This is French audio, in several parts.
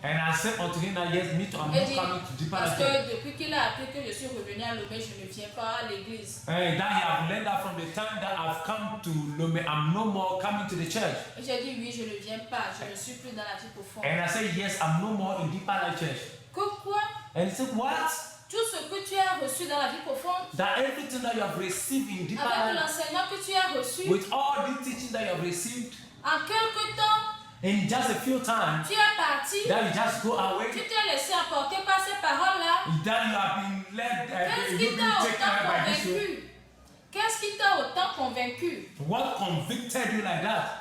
And I said unto him that yes, me too, I'm not coming to deeper Parce life. que depuis qu'il a appris que je suis revenu à Lomé, je ne viens pas à l'église. And that he have learned that from the time that I've come to Lome, I'm no more coming to the church. Et j'ai dit oui, je ne viens pas, je ne suis plus dans la vie profonde. And I said yes, I'm no more in deeper life church. Que quoi? And he said what? Tout ce que tu as reçu dans la vie profonde, That everything that you have received in deeper avec life, l'enseignement que tu as reçu, with all the teaching that you have received, en quelque temps, in just a few times, tu es parti, that you just go away, tu t'es laissé emporter par ces paroles-là. that you have been led, Qu'est-ce you've qui been t'a taken autant by this way. convaincu? Qu'est-ce qui t'a autant convaincu? What convicted you like that?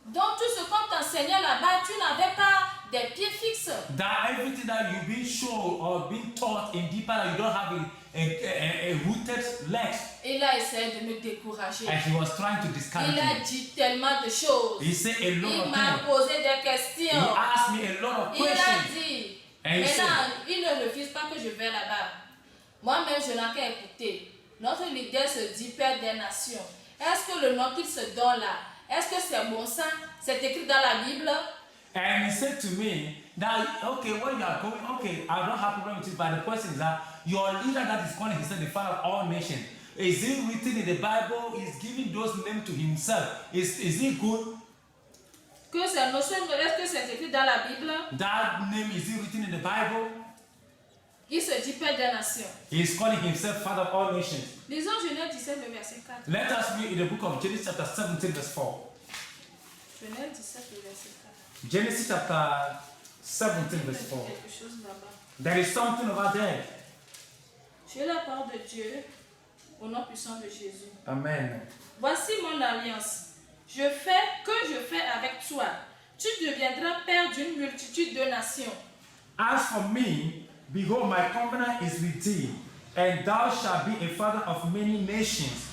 Donc tout ce qu'on t'enseignait là-bas, tu n'avais pas des pieds fixes. That everything that you've been shown or been taught in deeper life, you don't have a rooted legs. Il a essayé de me décourager. And he was trying to discourage Il a me. dit tellement de choses. He said a lot Il of m'a things. posé des He questions. asked me a lot of Il a questions. dit, And he said, maintenant, il ne refuse pas que je vais là-bas. Moi-même, je n'ai qu'à écouter. Notre leader se dit Père des nations. Est-ce que le nom qu'il se donne là, est-ce que c'est bon sang? C'est écrit dans la Bible? and he said to me that, okay, where you are going, okay, I don't have a problem with it, but the question is that your leader that is calling himself the Father of all nations, is it written in the Bible? Is giving those names to himself? Is it good? Que ces notions, est-ce que c'est écrit dans la Bible? That name, is it written in the Bible? Il se dit Père des nations. He is calling himself Father of all nations. Lisons Genèse 17, le verset 4. Let us read in the book of Genesis chapter 17 verse 4. Genèse 17, le verset 4. Genesis chapter 17 verse 4. Quelque chose là-bas. There is something over there. J'ai la parole de Dieu au nom puissant de Jésus. Amen. Voici mon alliance. Je fais avec toi. Tu deviendras père d'une multitude de nations. As for me, behold, my covenant is with thee, and thou shalt be a father of many nations.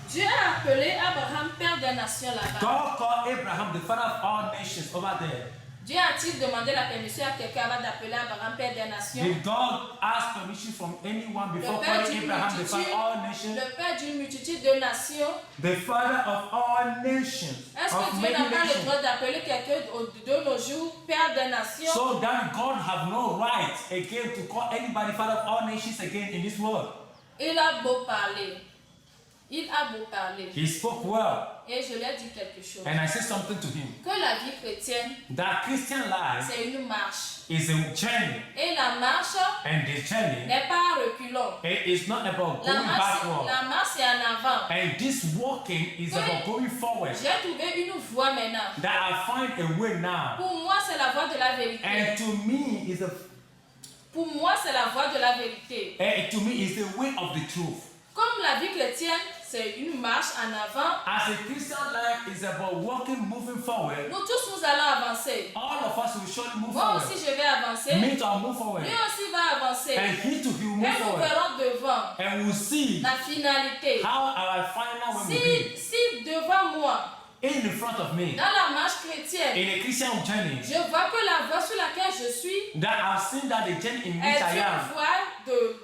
Dieu a appelé Abraham père des nations là-bas. God called Abraham the father of all nations over there. Dieu a-t-il demandé la permission à quelqu'un avant d'appeler Abraham père des nations? Did God ask permission from anyone before Le père calling d'une Abraham the father of all multitude, nations? le père d'une multitude de nations. The father of all nations, Est-ce que of Dieu many n'a pas le nations. droit d'appeler quelqu'un de nos jours père des nations? So that God have no right again to call anybody father of all nations again in this world. Il a beau parler. Il a beau parler. He spoke well, Et je lui ai dit quelque chose. and I said something to him. Que la vie chrétienne, That Christian life c'est une marche. is a journey, Et la marche and the journey n'est pas reculons. it is not about going La backward. marche c'est en avant. And this walking is about going forward. J'ai trouvé une voie maintenant. That I find a way now. Pour moi, c'est la voie de la vérité. And to me is Pour moi, c'est la voie de la vérité. to me is the way of the truth. Comme la vie chrétienne, c'est une marche en avant. As a Christian life is about walking, moving forward. Nous tous, nous allons avancer. All of us will surely move Moi forward. aussi, je vais avancer. Me too, move forward. Lui aussi va avancer. And he too, he will Et move nous forward. verrons devant And we'll see la finalité. how our final will be. Si devant moi, In front of me, dans la marche chrétienne, in a Christian journey, je vois que la voie sur laquelle je suis that I've seen that the journey in which est I une am, voie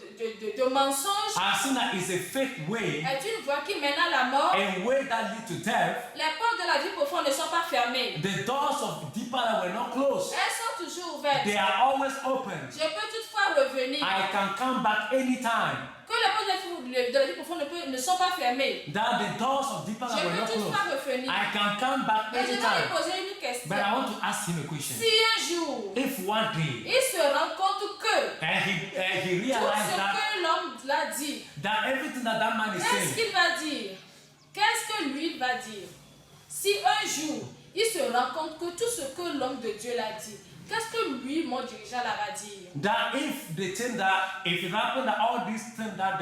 de mensonge, I've seen that it's a fake way, est une voie qui mène à la mort. a way that leads to death. Les portes de la vie profonde ne sont pas fermées. The doors of deeper life were not closed. Elles sont toujours ouvertes. They are always open. Je peux toutefois revenir. I can come back anytime. Que les portes de la vie profonde ne sont pas fermées. That the doors of deeper Je life were peux not closed. toutefois revenir. I can come back Mais je vais lui anytime. poser une question. But I want to ask him a question. Si un jour, If one day il se rend compte que and he tout realized ce that que l'homme l'a dit, that everything that man is qu'est-ce saying, qu'il va dire? Qu'est-ce que lui va dire? Si un jour, il se rend compte que tout ce que l'homme de Dieu l'a dit, qu'est-ce que lui, mon dirigeant, là, va dire? that if the thing that if it happened that all these things that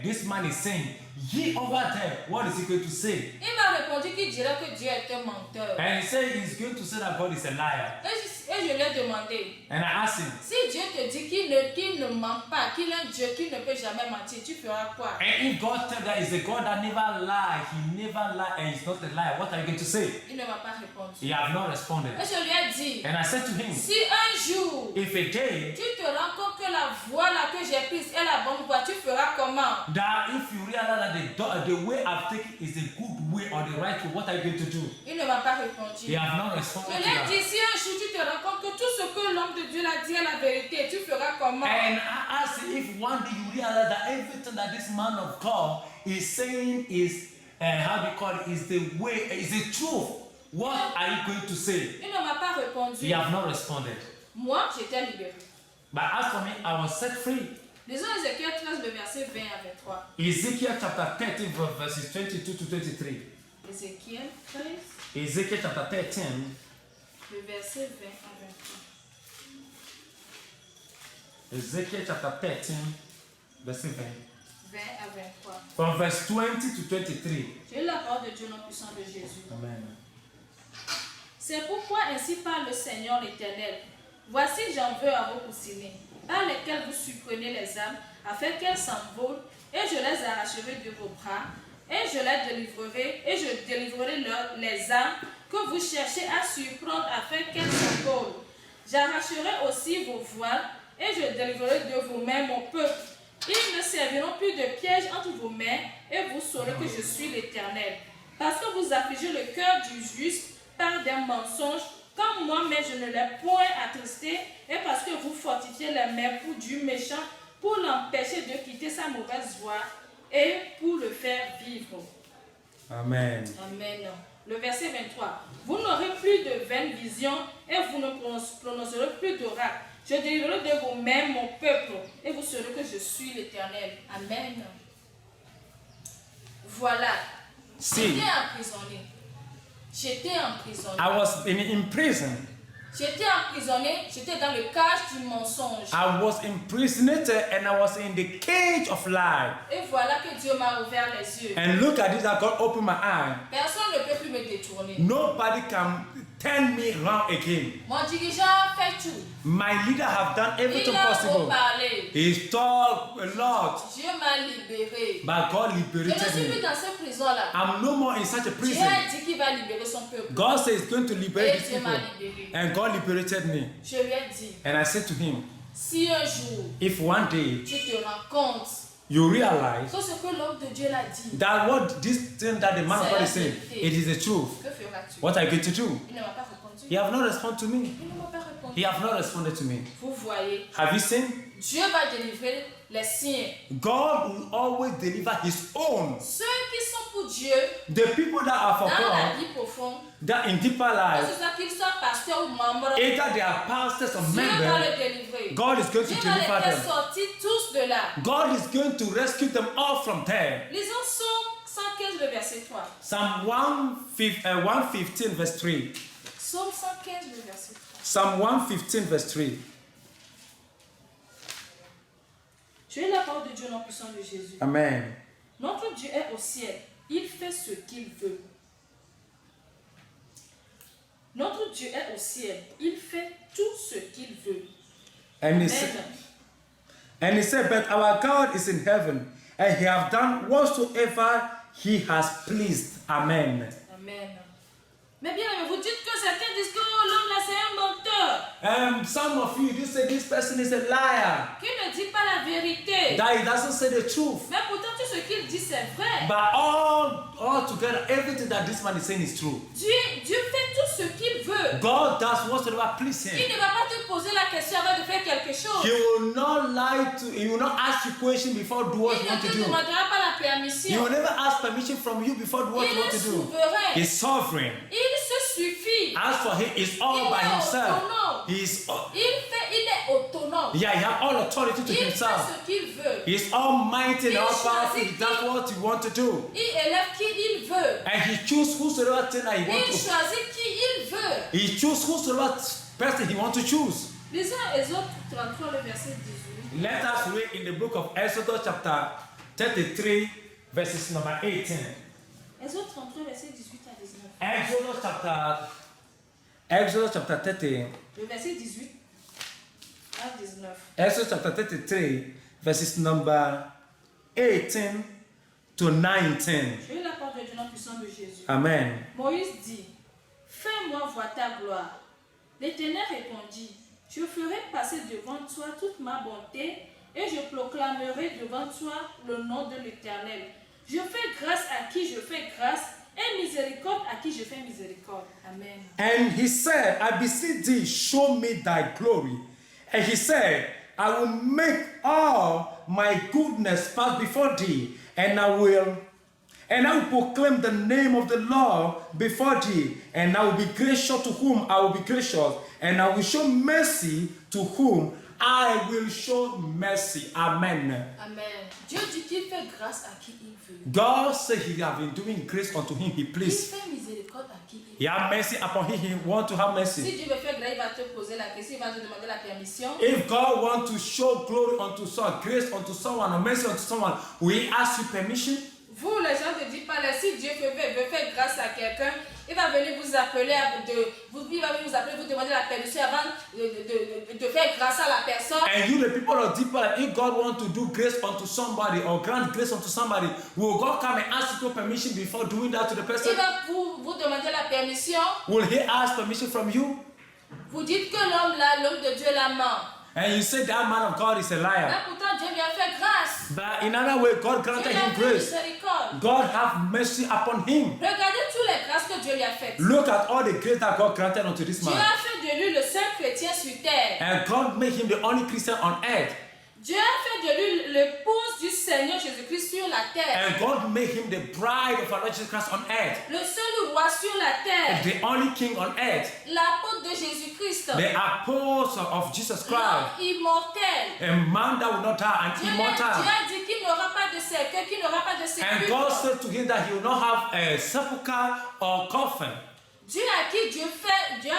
this man is saying, ye over there, what is he going to say? Il m'a répondu qu'il dirait que Dieu est un menteur. And he said he's going to say that God is a liar. Et je lui ai demandé, And I asked him, si Dieu te dit qu'il ne ment pas, qu'il est un Dieu qui ne peut jamais mentir, tu feras quoi? and if God said that is a God that never lie, he never lie, and he's not a liar, what are you going to say? Il ne m'a pas répondu. He have not responded. Et je lui ai dit, And I said to him, si un jour, if a day tu te rends compte que la voie là que j'ai prise est la bonne voie, tu feras comment? that if you realize that the way I've taken is a good way or the right way, what are you going to do? Il ne m'a pas répondu. They have not Je responded lui to ai that. dit, si un jour tu te rends compte que tout ce que l'homme de Dieu l'a dit est la vérité, tu feras comment? And I asked if one day you realize that everything that this man of God is saying is, how do you call it, is the way, is the truth. What are you going to say? Il ne m'a pas répondu. They have not responded. Moi, j'étais libérée. But as for me, I was set free. Lisons Ézéchiel 13, le verset 20 à 23. Ezekiel chapter 13, verses 22 to 23. Ézéchiel 13, Ezekiel chapter 13, le verset 20 à 23. Ezekiel chapter 13, verset 20. 20 à 23. From verse 20 to 23. J'ai eu la parole de Dieu, nom puissant de Jésus. Amen. C'est pourquoi ainsi parle le Seigneur l'Éternel. Voici, j'en veux à vos coussinets, par lesquels vous surprenez les âmes, afin qu'elles s'envolent, et je les arracherai de vos bras, et je les délivrerai, et je délivrerai les âmes que vous cherchez à surprendre, afin qu'elles s'envolent. J'arracherai aussi vos voiles, et je délivrerai de vos mains mon peuple. Ils ne serviront plus de piège entre vos mains, et vous saurez que je suis l'Éternel. Parce que vous affligez le cœur du juste par des mensonges, comme moi-même je ne l'ai point attristé, et parce que vous fortifiez les mains du méchant pour l'empêcher de quitter sa mauvaise voie et pour le faire vivre. Amen. Amen. Le verset 23. Vous n'aurez plus de vaines visions et vous ne prononcerez plus d'oracle. Je délivrerai de vos mains mon peuple et vous saurez que je suis l'Éternel. Amen. Voilà. See, J'étais emprisonné. J'étais emprisonné. I was in prison. J'étais emprisonné, j'étais dans le cage du mensonge. I was imprisoned and I was in the cage of lie. Et voilà que Dieu m'a ouvert les yeux. And look at this, I God opened my eye. Personne ne peut plus me détourner. Nobody can turn me around again. Mon dirigeant fait tout. My leader have done everything Il a beau possible. parler. He talked a lot, Dieu m'a libéré. but God Je ne liberated suis plus me. dans cette prison-là. I'm no more in such a Dieu prison. a dit qu'il va libérer son peuple. God says he's going to liberate Et his Dieu m'a people. libéré. And God liberated me. Je lui ai dit, And I said to him, si un jour if one day tu te rends compte you realize que ce que l'homme de Dieu l'a dit, that what this thing that the man of God is saying, it is the truth, que feras-tu? what are you going to do? Il ne m'a pas répondu. He have not responded to me. Il ne m'a pas répondu. He have not responded to me. Vous voyez, Have you seen? Dieu va délivrer les siens. God will always deliver his own. Ceux qui sont pour Dieu, The people that are for dans la God, vie profonde, that in deeper que life, ce soit qu'ils soient pasteurs ou membres, either they are pastors or Dieu va members, les délivrer. God is going to Dieu va les deliver faire them. sortir tous de là. God is going to rescue them all from there. Lisons Psaume 115, le verset 3. Psalm 115 verse 3. Psaume 115, le verset 3. Psalm 115 verse 3. Tu es la parole de Dieu, nom puissant de Jésus. Amen. Notre Dieu est au ciel. Il fait ce qu'il veut. Notre Dieu est au ciel. Il fait tout ce qu'il veut. And he, Amen. said, and he said, but our God is in heaven, and he have done whatsoever he has pleased. Amen. Amen. Mais bien, vous dites que certains disent que oh, l'homme là c'est un menteur. Some of you say this person is a liar, Qui ne dit pas la vérité. that he doesn't say the truth. Mais pourtant tout ce qu'il dit c'est vrai. But all together, everything that this man is saying is true. Dieu fait tout ce qu'il veut. God does whatsoever please Il him. ne va pas te poser la question avant de faire quelque chose. He will not lie to. He will not ask you question before do what Il you ne want to te do. demandera pas la He permission. will never ask permission from you before do what Il you want est to do. souverain. He's sovereign. Il se suffit. As for him, it's all Il by est himself. autonome. He's Il est autonome. yeah, he has all authority to Il fait himself. ce qu'il veut. He's almighty and Il all powerful. choisit He does what he wants to do. Il élève qui il veut. And he chooses whosoever thing that he Il wants to. choisit qui il veut. He chooses whosoever person he wants to choose. Lisons Exode 33, le verset 18. Let us read in the book of Exodus chapter 33 verses number 18. Exode 33, verset 18 à 19. Exodus chapter 30. Le verset 18 à 19. Exodus chapter 33 verses number 18 to 19. Je lis la parole du nom puissant de Jésus. Amen. Moïse dit, fais-moi voir ta gloire. L'Éternel répondit, je ferai passer devant toi toute ma bonté et je proclamerai devant toi le nom de l'Éternel. Je fais grâce à qui je fais grâce Et miséricorde à qui je fais miséricorde. Amen. And he said, I beseech thee, show me thy glory. And he said, I will make all my goodness pass before thee, and I will proclaim the name of the Lord before thee, and I will be gracious to whom I will be gracious, and I will show mercy to whom I will show mercy. Amen. Amen. Dieu dit qu'il fait grâce à qui il veut. God said he have been doing grace unto him he Il pleased. fait miséricorde à qui il veut. He have mercy upon him, he want to have mercy. Si Dieu veut faire grâce, il va te poser la question, il va te demander la permission. If God wants to show glory unto someone, grace unto someone, or mercy unto someone, will he ask you permission? Vous, les gens ne disent pas, là, si Dieu veut faire grâce à quelqu'un, il va venir vous appeler, il va venir vous appeler, vous demander la permission avant de faire grâce à la personne. And you, the people of deep life, if God wants to do grace unto somebody or grant grace unto somebody, will God come and ask you permission before doing that to the person? Il va vous demander la permission. Will he ask permission from you? Vous dites que l'homme de Dieu la ment. And you say that man of God is a liar. Mais pourtant, Dieu lui a fait grâce. But in another way, God Dieu granted lui a him fait grace. miséricorde. God have mercy upon him. Regardez toutes les grâces que Dieu lui a faites. Look at all the grace that God granted unto this Dieu man. a fait de lui le seul chrétien sur terre. And God made him the only Christian on earth. Dieu a fait de lui l'épouse du Seigneur Jésus-Christ sur la terre. And God made him the bride of our Lord Jesus Christ on earth. Le seul roi sur la terre. The only king on earth. L'apôtre de Jésus-Christ. The apostle of Jesus Christ. L'homme immortel. A man that will not die, Dieu an immortal. a dit qu'il n'aura pas de cercueil, qu'il n'aura pas de And God sépulcre. said to him that he will not have a sepulchre or coffin. Dieu à qui Dieu a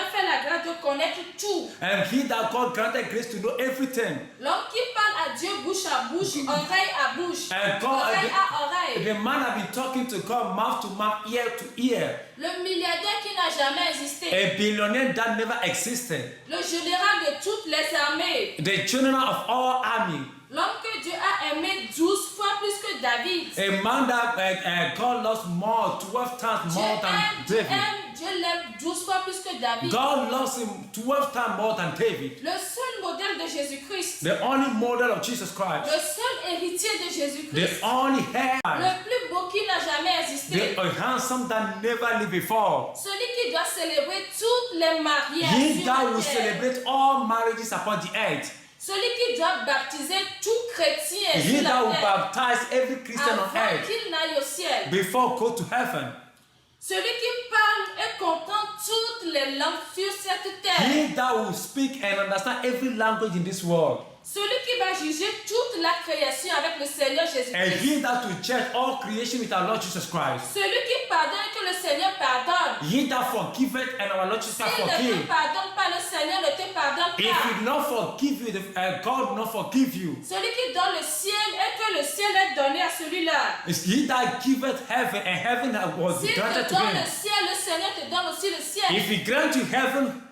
fait la grâce de connaître tout. And he that God granted grace to know everything. L'homme qui parle à Dieu bouche à bouche, oreille à bouche, And God, oreille à oreille. the man have been talking to God mouth to mouth, ear to ear. Le milliardaire qui n'a jamais existé. A billionaire that never existed. Le général de toutes les armées. The general of all army. L'homme que Dieu a aimé 12 fois plus que David. A man that God loves more, 12 times more than David. Dieu l'aime 12 fois plus que David. God loves him 12 times more than David. Le seul modèle de Jésus-Christ. The only model of Jesus Christ. Le seul héritier de Jésus-Christ. The only heir. Le plus beau qui n'a jamais existé. The handsome that never lived before. Celui qui doit célébrer toutes les mariages He sur that la will terre. celebrate all marriages upon the earth. Celui qui doit baptiser tout chrétien He sur la that will terre. baptize every Christian on Avant earth qu'il n'aille au ciel. before go to heaven. Celui qui parle et comprend toutes les langues sur cette terre. He that will speak and understand every language in this world. Celui qui va juger toute la création avec le Seigneur And Jésus-Christ. he that will judge all creation with our Lord Jesus Christ. Celui qui pardonne et que le Seigneur pardonne. He that forgiveth and our Lord Jesus Christ S'il ne te forgive. pardonne pas, le Seigneur ne te pardonne If pas. he will not forgive you, God will not forgive you. Celui qui donne le ciel et que le ciel est donné à celui-là. It's he that giveth heaven and heaven that was S'il granted te to donne him. le ciel, le Seigneur te donne aussi le ciel. If he grant you heaven,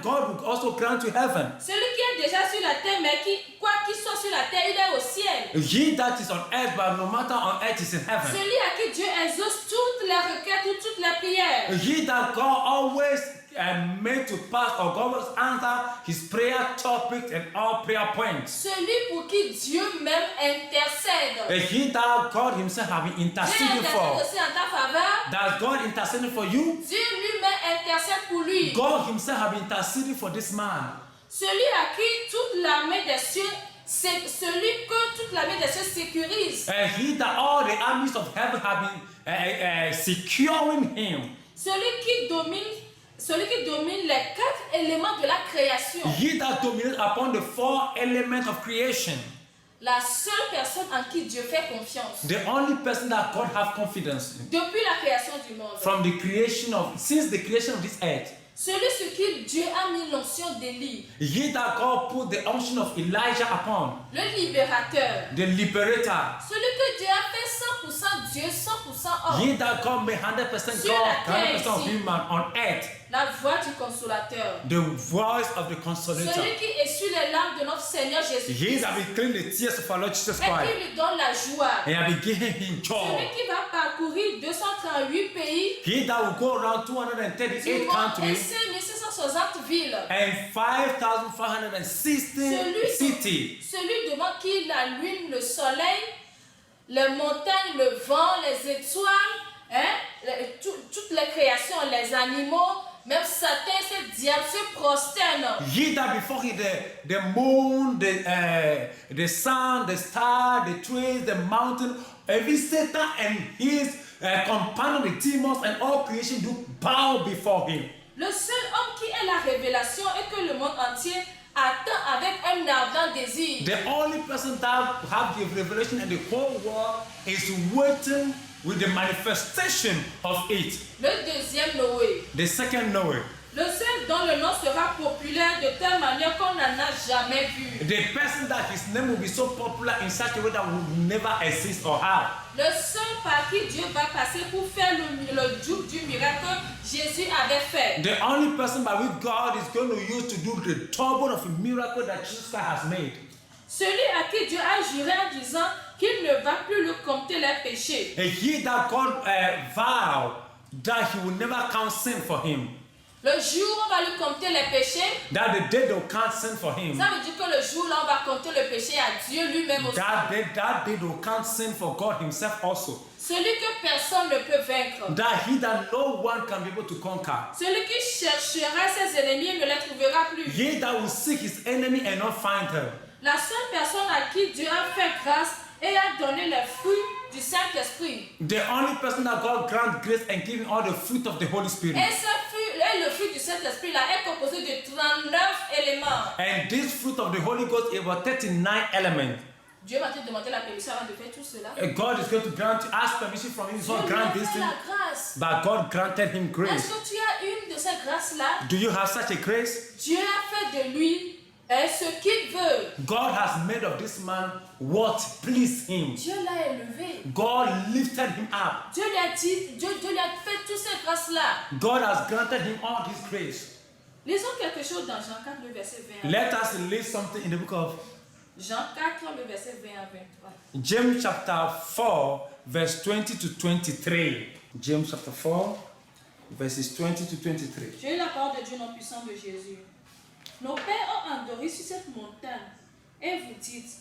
God will also grant you heaven. Celui qui est déjà sur la terre, mais qui, quoi qu'il soit sur la terre, il est au ciel. He that is on earth, but no matter on earth, is in heaven. Celui à qui Dieu exauce toutes les requêtes ou toutes les prières. He that God always made to pass or God always answer his prayer topics and all prayer points. Celui pour qui Dieu même intercède. He that God himself have been Dieu interceding intercède for. aussi en ta faveur. Does God interceding for you? Dieu lui-même intercède pour lui. God himself have been interceding for this man. Celui à qui toute l'armée des cieux, c'est celui que toute l'armée des cieux sécurise. And he that all the armies of heaven have been securing him. Celui qui domine les 4 éléments de la création. He that dominates upon the 4 elements of creation. La seule personne en qui Dieu fait confiance. The only person that God have confidence in. Depuis la création du monde. Since the creation of this earth. Celui sur qui Dieu a mis l'onction d'Élie. He that God put the unction of Elijah upon. Le libérateur. The liberator. Celui que Dieu a fait 100% Dieu, 100% homme. He that God made 100% God, 100% human on earth. La voix du consolateur. The voice of the consolator. Celui qui essuie les larmes de notre Seigneur He Jésus-Christ. that will clean the tears of our Lord Jesus Et Christ. qui lui donne la joie. And have been giving him joy. Celui qui va parcourir 238 pays He that will go around du 238 monde et countries 5760 villes. and 5,560 cities. Celui devant qui la lune, le soleil, les montagnes, le vent, les étoiles, hein, toutes les créations, les animaux, même Satan et ses diables se prosternent. Ye that before him, the moon, the sun, the star, the trees, the mountain, every Satan and his companion, the demons, and all creation do bow before him. Le seul homme qui ait la révélation et que le monde entier attend avec un ardent désir. The only person that have the revelation and the whole world is waiting with the manifestation of it. Le deuxième Noé. The second Noah. Le seul dont le nom sera populaire de telle manière qu'on n'en a jamais vu. The person that his name will be so popular in such a way that will never exist or have. Le seul par qui Dieu va passer pour faire le joug du miracle que Jésus avait fait. The only person by which God is going to use to do the turbo of a miracle that Jesus Christ has made. Celui à qui Dieu a juré en disant qu'il ne va plus lui compter les péchés. And he that God vowed that he will never count sin for him. Le jour où on va lui compter les péchés, That the day they'll count sin for him. ça veut dire que le jour là on va compter le péché à Dieu lui-même aussi. That day they'll count sin for God himself also. Celui que personne ne peut vaincre. That he that no one can be able to conquer. Celui qui cherchera ses ennemis et ne les trouvera plus. He that will seek his enemy and not find her. La seule personne à qui Dieu a fait grâce et a donné les fruits du Saint-Esprit. The only person that God grant grace and give him all the fruit of the Holy Spirit. Et le fruit du Saint-Esprit là est composé de 39 éléments. And this fruit of the Holy Ghost is about 39 elements. Dieu va te demander la permission avant de faire tout cela. God is going to grant, ask permission from him, so Dieu lui grant a this fait thing. la grâce. But God granted him Est-ce grace. que tu as une de ces grâces-là? Do you have such a grace? Dieu a fait de lui ce qu'il veut. God has made of this man what pleased him. Dieu l'a élevé. God lifted him up. Dieu lui a dit, Dieu lui a fait toutes ces grâces-là. God has granted him all this grace. Lisons quelque chose dans Jean 4, le verset 20. Let us read something in the book of Jean 4, le verset 20 à 23. James chapter 4, verse 20 to 23. James chapter 4, verses 20 to 23. J'ai eu la parole de Dieu non puissant de Jésus. Nos pères ont adoré sur cette montagne. Et vous dites,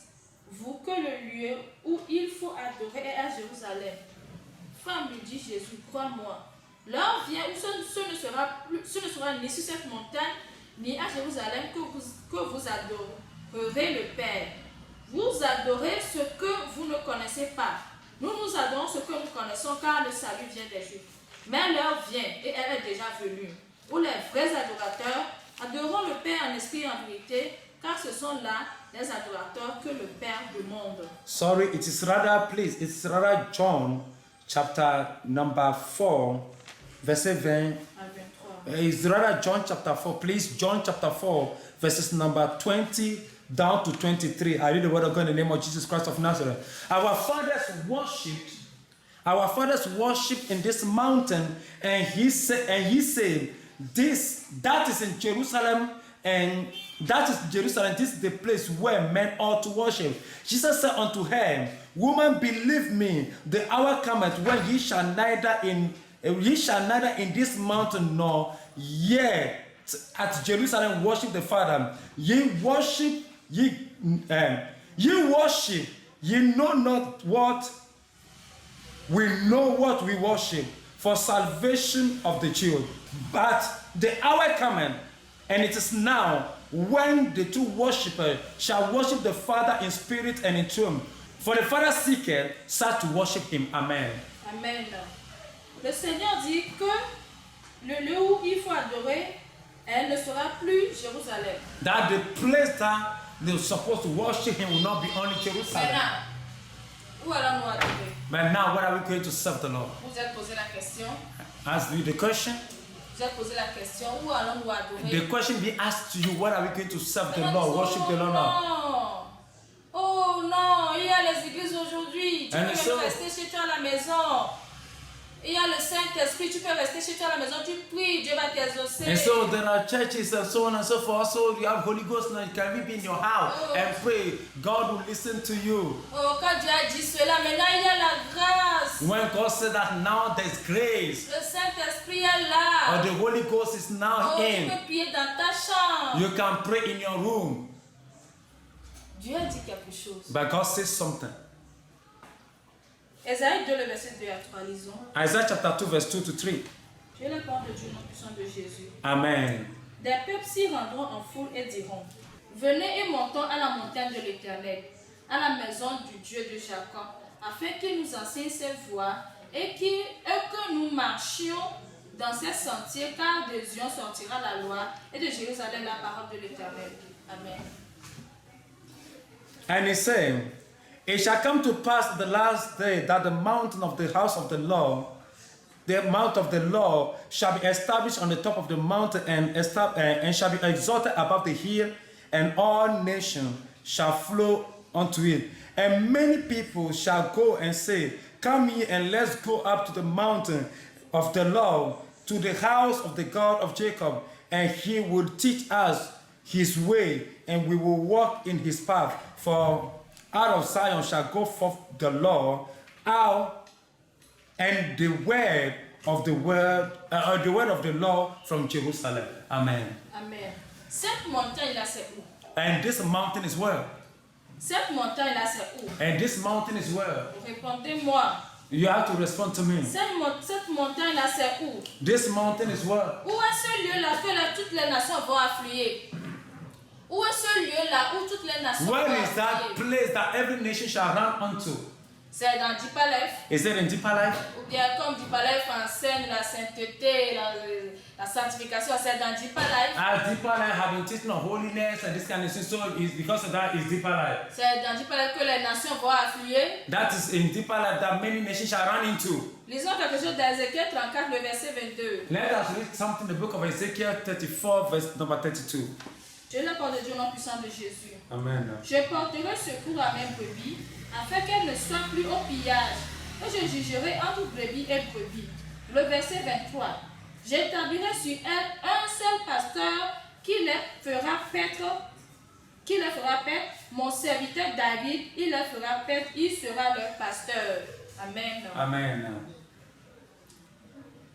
vous, que le lieu où il faut adorer est à Jérusalem. Femme, lui dit Jésus, crois-moi. L'heure vient où ce ne sera ni sur cette montagne, ni à Jérusalem que vous adorerez le Père. Vous adorez ce que vous ne connaissez pas. Nous adorons ce que nous connaissons, car le salut vient des Juifs. Mais l'heure vient, et elle est déjà venue, où les vrais adorateurs adoreront le Père en esprit et en vérité, car ce sont là les adorateurs que le Père demande. Sorry, it's rather John chapter number 4, verse 20. It's rather John chapter 4, please. John chapter 4, verses number 20 down to 23. I read the word of God in the name of Jesus Christ of Nazareth. Our fathers worshipped in this mountain, and he said, that is in Jerusalem, and that is Jerusalem. This is the place where men ought to worship. Jesus said unto her, Woman, believe me, the hour cometh when ye shall neither in this mountain nor yet at Jerusalem worship the Father. Ye worship, ye know not what we know what we worship, for salvation of the Jews. But the hour cometh, and it is now, when the two worshippers shall worship the Father in spirit and in truth. For the Father seeketh such to worship him. Amen. Amen. Le Seigneur dit que le lieu où il faut adorer, elle ne sera plus Jérusalem. That the place that they're supposed to worship him will not be only Jerusalem. Maintenant, où allons-nous adorer? But now, what are we going to serve the Lord? Vous êtes posé la question. Ask you the question. Vous êtes posé la question. Où allons-nous adorer? The question be asked to you, what are we going to serve the Maintenant, Lord, worship the Lord now? non. Oh non, il y a les églises aujourd'hui. Tu peux même rester chez toi à la maison. Il y a le Saint-Esprit, tu peux rester chez toi à la maison, tu pries, Dieu va t'exaucer. And so there are churches and so on and so forth. So you have Holy Ghost now, you can be in your house and pray. God will listen to you. Oh, quand Dieu a dit cela, maintenant il y a la grâce. When God said that now there's grace, Le Saint-Esprit est là. or the Holy Ghost is now Oh, tu in, peux prier dans ta chambre. you can pray in your room. Dieu a dit quelque chose. But God says something. Esaïe 2, le verset 2 à 3, lisons. Isaiah chapter 2, verse 2 to 3. Je le parle de Dieu, nom puissant de Jésus. Amen. Des peuples s'y rendront en foule et diront, venez et montons à la montagne de l'Éternel, à la maison du Dieu de Jacob, afin qu'il nous enseigne ses voies et que nous marchions dans ses sentiers, car de Zion sortira la loi et de Jérusalem la parole de l'Éternel. Amen. And he said, it shall come to pass the last day that the mountain of the house of the Lord, the mount of the Lord, shall be established on the top of the mountain and shall be exalted above the hill, and all nations shall flow unto it. And many people shall go and say, come here and let's go up to the mountain of the Lord, to the house of the God of Jacob, and he will teach us his way, and we will walk in his path. For out of Zion shall go forth the law, out and the word of the word of the law from Jerusalem. Amen. Amen. Cette montagne là c'est où? And this mountain is where? Cette montagne là c'est où? And this mountain is where? Répondez-moi. You have to respond to me. Cette montagne là c'est où? This mountain is where? Où est ce lieu là que toutes les nations vont affluer? Où est ce lieu là où toutes les nations Where vont is that affluer? place that every nation shall run unto? C'est dans Dipalef. Is it in Deeper Life? Ou bien comme Dipalef enseigne la sainteté, la sanctification, c'est dans Dipalef. As Deeper Life have been teaching on holiness and this kind of thing, so it's because of that is Deeper Life. C'est dans Dipalef que les nations vont affluer. That is in Deeper Life that many nations shall run into. Lisons quelque chose d'Ézéchiel 34, le verset 22. Let us read something in the book of Ezekiel 34, verse number 32. Je le parle de Dieu au nom puissant de Jésus. Amen. Je porterai secours à mes brebis, afin qu'elles ne soient plus au pillage, et je jugerai entre brebis et brebis. Le verset 23. J'établirai sur elles un seul pasteur qui les fera paître, mon serviteur David, il les fera paître, il sera leur pasteur. Amen. Amen.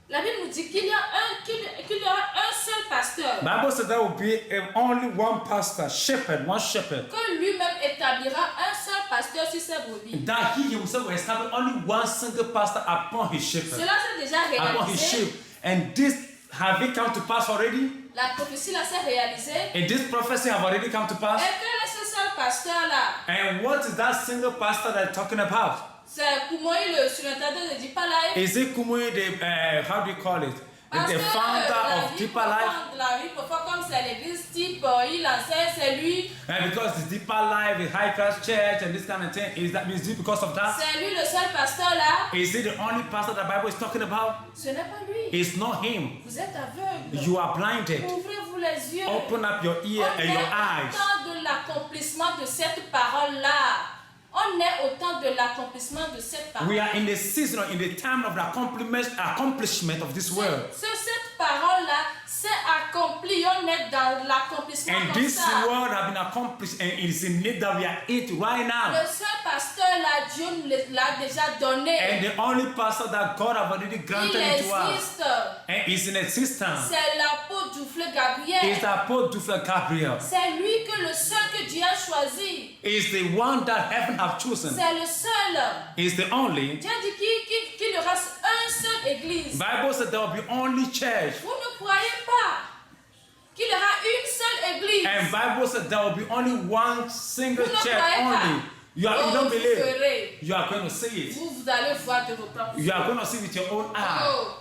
La Bible nous dit qu'il y aura un seul pasteur. Bible says there will be only one pastor, shepherd, one shepherd. Que lui-même établira un seul pasteur sur ses brebis. That he himself will establish only one single pastor upon his shepherd, Cela s'est déjà upon his réalisé. sheep. And this have it come to pass already? La prophétie là s'est réalisée. And this prophecy have already come to pass? Et quel est ce seul pasteur là? And what is that single pastor they're talking about? C'est Koumoï, le surintendant de Deeper Life. Is it Kumuyi, the how do you call it? The founder of Deeper Life? La vie profonde, comme c'est l'église type, il enseigne, c'est lui. And because the Deeper Life, the High Christ Church, and this kind of thing, is it because of that? C'est lui le seul pasteur là. Is it the only pastor the Bible is talking about? Ce n'est pas lui. It's not him. Vous êtes aveugle. You are blinded. Ouvrez-vous les yeux. Open up your ear On and est your au eyes. temps de l'accomplissement de cette parole là. On est au temps de l'accomplissement de cette parole. We are in the season or in the time of the accomplishment of this word. Cette parole là s'est accomplie. On est dans l'accomplissement And comme this ça. word has been accomplished and it is in it that we are it right now. Le seul pasteur là, Dieu nous l'a déjà donné. And the only pastor that God have already granted Il to us existe. and is in existence C'est l'apôtre Dufle Gabriel. is Apostle Gabriel. C'est lui que le seul que Dieu a choisi. Is the one that heaven have chosen. C'est le seul. Is the only. Dieu a dit qu'il y aura un seul église. Bible said there will be only church. Vous ne croyez pas qu'il y aura une seule église. And Bible said there will be only one single Vous ne church croyez pas. only. You Oh, don't vous believe. verrez. You are going to see it. Vous allez voir de vos propres yeux. You are going to see with your own eye. Oh.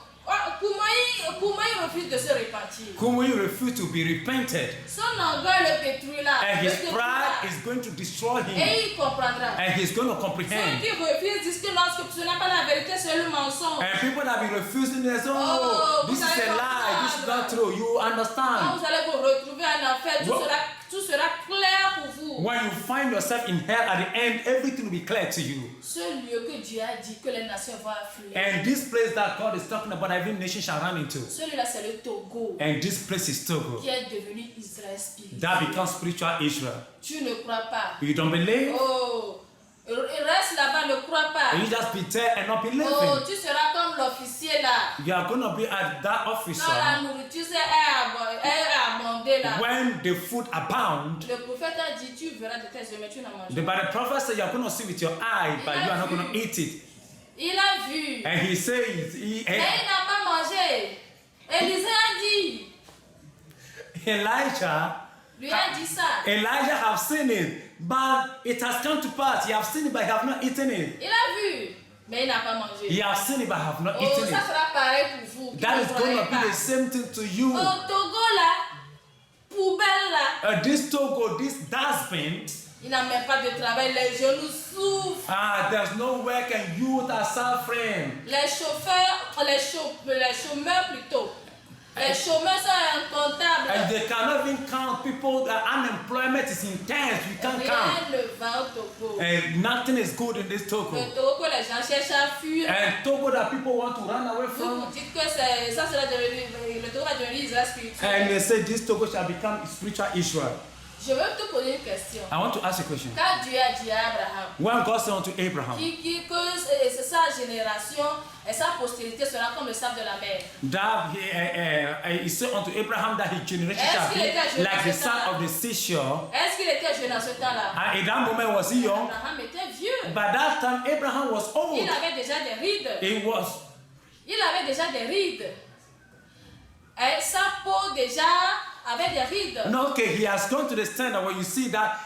Koumaï refuse de se repentir. Kumuyi refused to be repented. Son orgueil le détruira. And Le his détruira. pride is going to destroy him. Et il comprendra. And he's going to Ceux comprehend. qui refusent disent que lorsque ce n'est pas la vérité, c'est le mensonge. And people that be refusing, they say, Oh, oh, this vous is allez a lie, this is not true. You Quand understand? vous allez vous retrouver en enfer, What? tout sera clair pour vous. When you find yourself in hell at the end, everything will be clear to you. Ce lieu que Dieu a dit que les nations vont affluer. And this place that God is talking about, every nation shall run into. Celui-là, c'est le Togo And this place is Togo. qui est devenu Israël spirituel. That becomes spiritual Israel. Tu ne crois pas. You don't believe? Oh, reste là-bas, ne crois pas. You just be there and not believing. Oh, tu seras comme l'officier là. You are going to be at that Quand la officer nourriture est abondée là. when the food abound. Le prophète a dit, tu verras de tes yeux, mais tu n'en manges But pas. the prophet said you are going to see with your eye, but you are not going to eat it. Il a vu. And he says, Mais il n'a pas mangé. Élisée a dit. Elijah Lui a dit ça. have seen it, but it has come to pass. He have seen it, but he have not eaten it. Il a vu. Mais il n'a pas mangé. He have seen it, but have not Oh, eaten ça it. sera pareil pour vous. qui That ne is going croyez to be pas. the same thing to you. Au Togo là, poubelle là, This Togo, this dustbin, il n'a même pas de travail. Les genoux souffrent. there's no work and youth are suffering. Les chauffeurs, les chômeurs plutôt. Les chômeurs sont incomptables. And they cannot even count people. The unemployment is intense. You can't count. Rien ne va au Togo. And nothing is good in this Togo. Le Togo que les gens cherchent à fuir. And Togo that people want to run away Vous from. vous dites que ça sera le Togo va devenir Israël spirituel. And they say this Togo shall become spiritual Israel. Je veux te poser une question. I want to ask a question. Quand Dieu a dit à Abraham When God said unto Abraham que sa génération et sa postérité sera comme le sable de la mer. that he said unto Abraham that his generation shall be like the sand of the seashore. Est-ce qu'il était jeune en ce temps-là? And in that moment was he young? Abraham était vieux. By that time Abraham was old. Il avait déjà des rides. He was. Il avait déjà des rides. Et sa peau déjà avait des rides. No, okay, he has gone to the stand that when you see that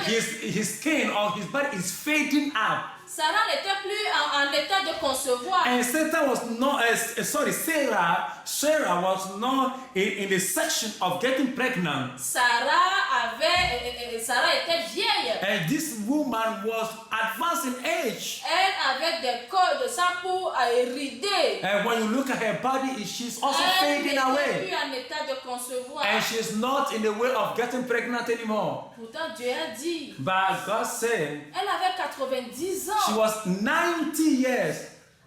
his skin or his body is fading up. Sarah n'était plus en état de concevoir. And Satan was not, Sarah was not in the section of getting pregnant. Sarah était vieille. And this woman was advanced in age. Elle avait des corps de sa peau ridée. And when you look at her body, she's also Elle fading n'était away. plus en état de concevoir. And she's not in the way of getting pregnant anymore. Pourtant, Dieu a dit, But God said elle avait 90 ans. she was 90 years.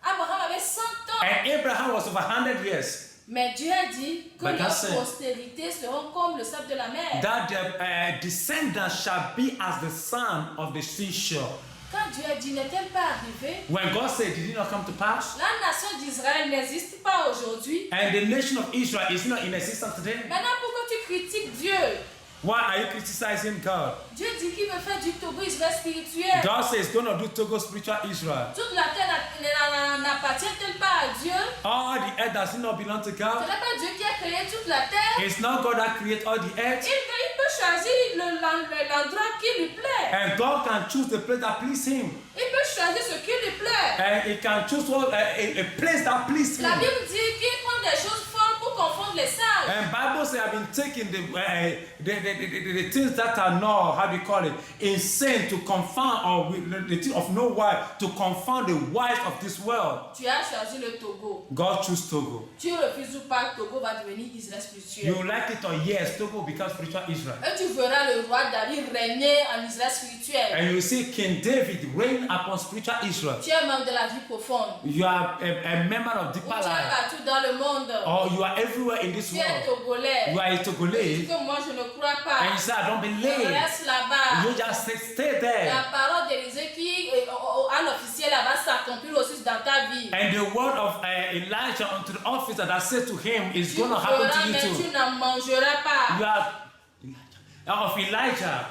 Abraham avait 100 ans. And Abraham was over 100 years. Mais Dieu a dit que But God leurs said postérités seront comme le sable de la mer. that the descendants shall be as the sand of the seashore. Quand Dieu a dit, n'est-elle pas arrivée? When God said, did it not come to pass? La nation d'Israël n'existe pas aujourd'hui. And the nation of Israel is not in existence today. Maintenant, pourquoi tu critiques Dieu? Why are you criticizing God? Dieu dit qu'il veut faire du Togo Israël spirituel. God says he's going to do Togo spiritual Israel. Toute la terre n'appartient-elle pas à Dieu? All the earth does not belong to Ce God. n'est pas Dieu qui a créé toute la terre. It's not God that created all the earth. Il peut choisir l'endroit qui lui plaît. And God can choose the place that pleases him. Il peut choisir ce qui lui plaît. And he can choose a place that pleases La him. Bible dit qu'il prend des choses folles pour confondre les sages. And Bible says I've been taking the things that are not, how do you call it, insane to confound, or the thing of no wise, to confound the wise of this world. Tu as choisi le Togo. God chose Togo. Tu refuses ou pas, Togo va devenir Israël spirituel. You like it or yes, Togo becomes spiritual Israel. Et tu verras le roi David régner en Israël spirituel. And you see King David reign upon spiritual Israel. Tu es membre de la vie profonde. You are a member of Ou deeper tu es life. partout dans le monde. Or you are everywhere in this Tu es world. Togolais. You are a Tu dis Togolese. que moi je ne crois pas. And you say, I don't Je believe. reste là-bas. You just stay there. La parole d'Élisée qui, à l'officiel, elle va s'accomplir aussi dans ta vie. And the word of Elijah unto the officer that said to him is Tu going to happen feras, to you mais too. tu n'en mangeras pas. You are of Elijah.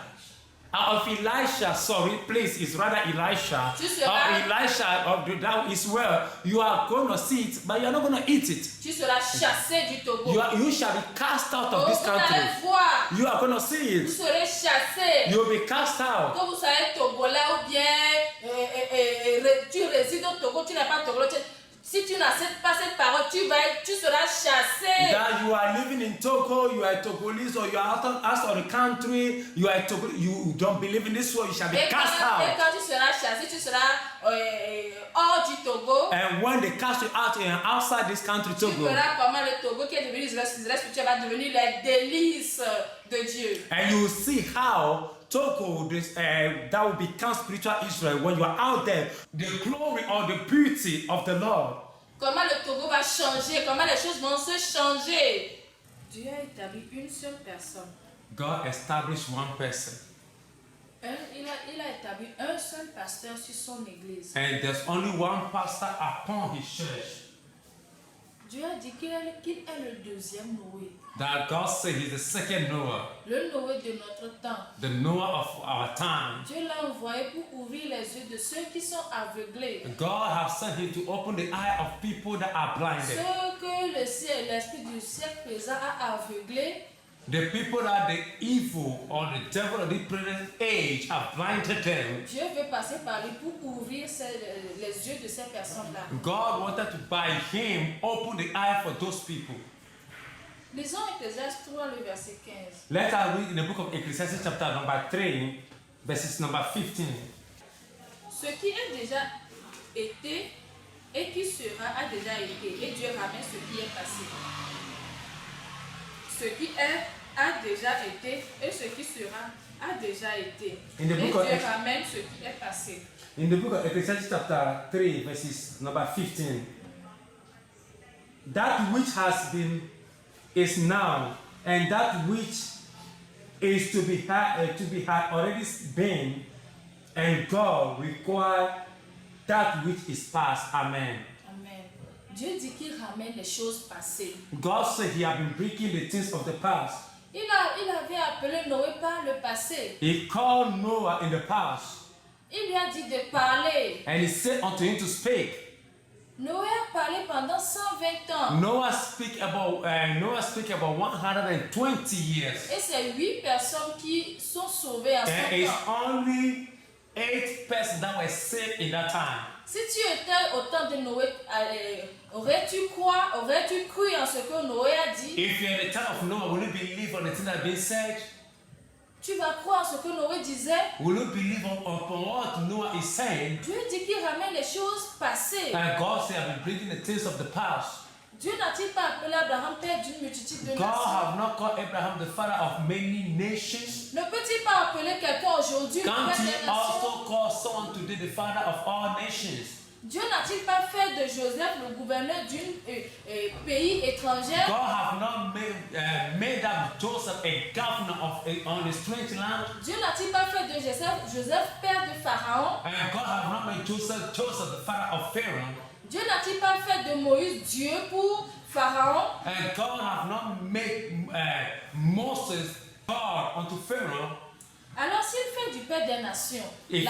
Of Elisha, sorry, please, it's rather Elisha. Tu seras- Of Elisha of the that is well. You are going to see it, but you are not going to eat it. Tu seras chassé du Togo. You shall be cast out of Oh, this vous country. allez voir. You are going to see Vous it. serez chassé. You will be cast out. Que vous soyez Togolais ou bien tu résides au Togo, tu n'es pas Togolais. Si tu n'acceptes pas cette parole, tu seras chassé. That you are living in Togo, you are Togolese, or you are out of the country, you are you don't believe in this world, you shall be Et cast quand out. tu seras chassé, tu seras hors du Togo. And when they cast you out and outside this country, Tu Togo, verras comment le Togo qui est devenu Israël spirituel va devenir les délices de Dieu. and you will see how Togo, that will become spiritual Israel when you are out there, the glory or the beauty of the Lord. Comment le Togo va changer, comment les choses vont se changer. Dieu a établi une seule personne. God established one person, Il a établi un seul pasteur sur son église. and there's only one pastor upon his church. Dieu a dit qu'il est le deuxième Noé. That God said he's the second Noah, Le Noé de notre temps. the Noah of our time. Dieu l'a envoyé pour ouvrir les yeux de ceux qui sont aveuglés. God has sent him to open the eye of people that are blinded. Ceux que l'esprit du siècle présent a aveuglés. The people that the evil or the devil of the present age have blinded them. Dieu veut passer par lui pour ouvrir les yeux de ces personnes-là. God wanted to, by him, open the eye for those people. Lisons Ecclésiaste 3, le verset 15. Let us read in the book of Ecclesiastes chapter number 3, verses number 15. Ce qui est déjà été et qui sera a déjà été, et Dieu ramène ce qui est passé. Ce qui est a déjà été et ce qui sera a déjà été. In the Et book of Dieu ramène ce qui est passé. In the book of Ecclesiastes chapter 3, verses number 15, that which has been is now, and that which is to be had already been, and God require that which is past. Amen. Amen. Dieu dit qu'il ramène les choses passées. God said he had been breaking the things of the past. Il avait appelé Noé par le passé. He called Noah in the past, Il lui a dit de parler. and he said unto him to speak. Noé a parlé pendant 120 ans. Noah speak about 120 years. Et c'est 8 personnes qui sont sauvées en There son is temps. only 8 persons that were saved in that time. Si tu étais au temps de Noé, aurais-tu cru en ce que Noé a dit? If you're in the time of Noah, will you believe on the thing that has been said? Tu vas croire en ce que Noé disait? Will you believe upon what Noah is saying? Dieu dit qu'il ramène les choses passées. And God said, I've been bringing the things of the past. Dieu n'a-t-il pas appelé Abraham père d'une multitude de God nations? have not called Abraham the father of many nations. Ne peut-il pas appeler quelqu'un aujourd'hui Can't père he des nations? also call someone today the father of all nations? Dieu n'a-t-il pas fait de Joseph le gouverneur d'un pays étranger? God have not made up Joseph a governor on a strange land. Dieu n'a-t-il pas fait de Joseph père de Pharaon? And God have not made Joseph the father of Pharaoh. Dieu n'a-t-il pas fait de Moïse Dieu pour Pharaon? And God have not made Moses God unto Pharaoh. Alors s'il fait du père des nations, s'il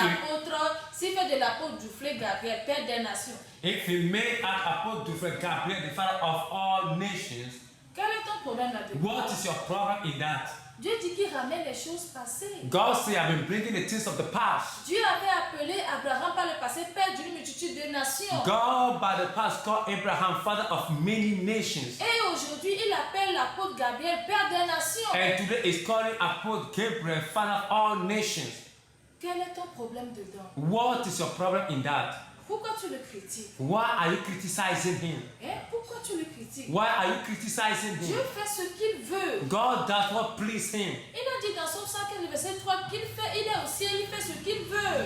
fait de l'apôtre Duflé Gabriel, père des nations, If he made Apostle Gabriel the father of all nations, quel est ton problème là-dedans? what is your problem in that? Dieu dit qu'il ramène les choses passées. God said, I've been bringing the things of the past. Dieu avait appelé Abraham par le passé père d'une multitude de nations. God by the past called Abraham father of many nations. Et aujourd'hui, il appelle l'apôtre Gabriel père des nations. And today is calling Apostle Gabriel father of all nations. Quel est ton problème dedans? What is your problem in that? Pourquoi tu le critiques? Why are you criticizing him? Pourquoi tu le critiques? Why are you criticizing Dieu him? fait ce qu'il veut. God does what please him. Il a dit dans Somme 115, verset 3, qu'il fait, il est au ciel, il fait ce qu'il veut.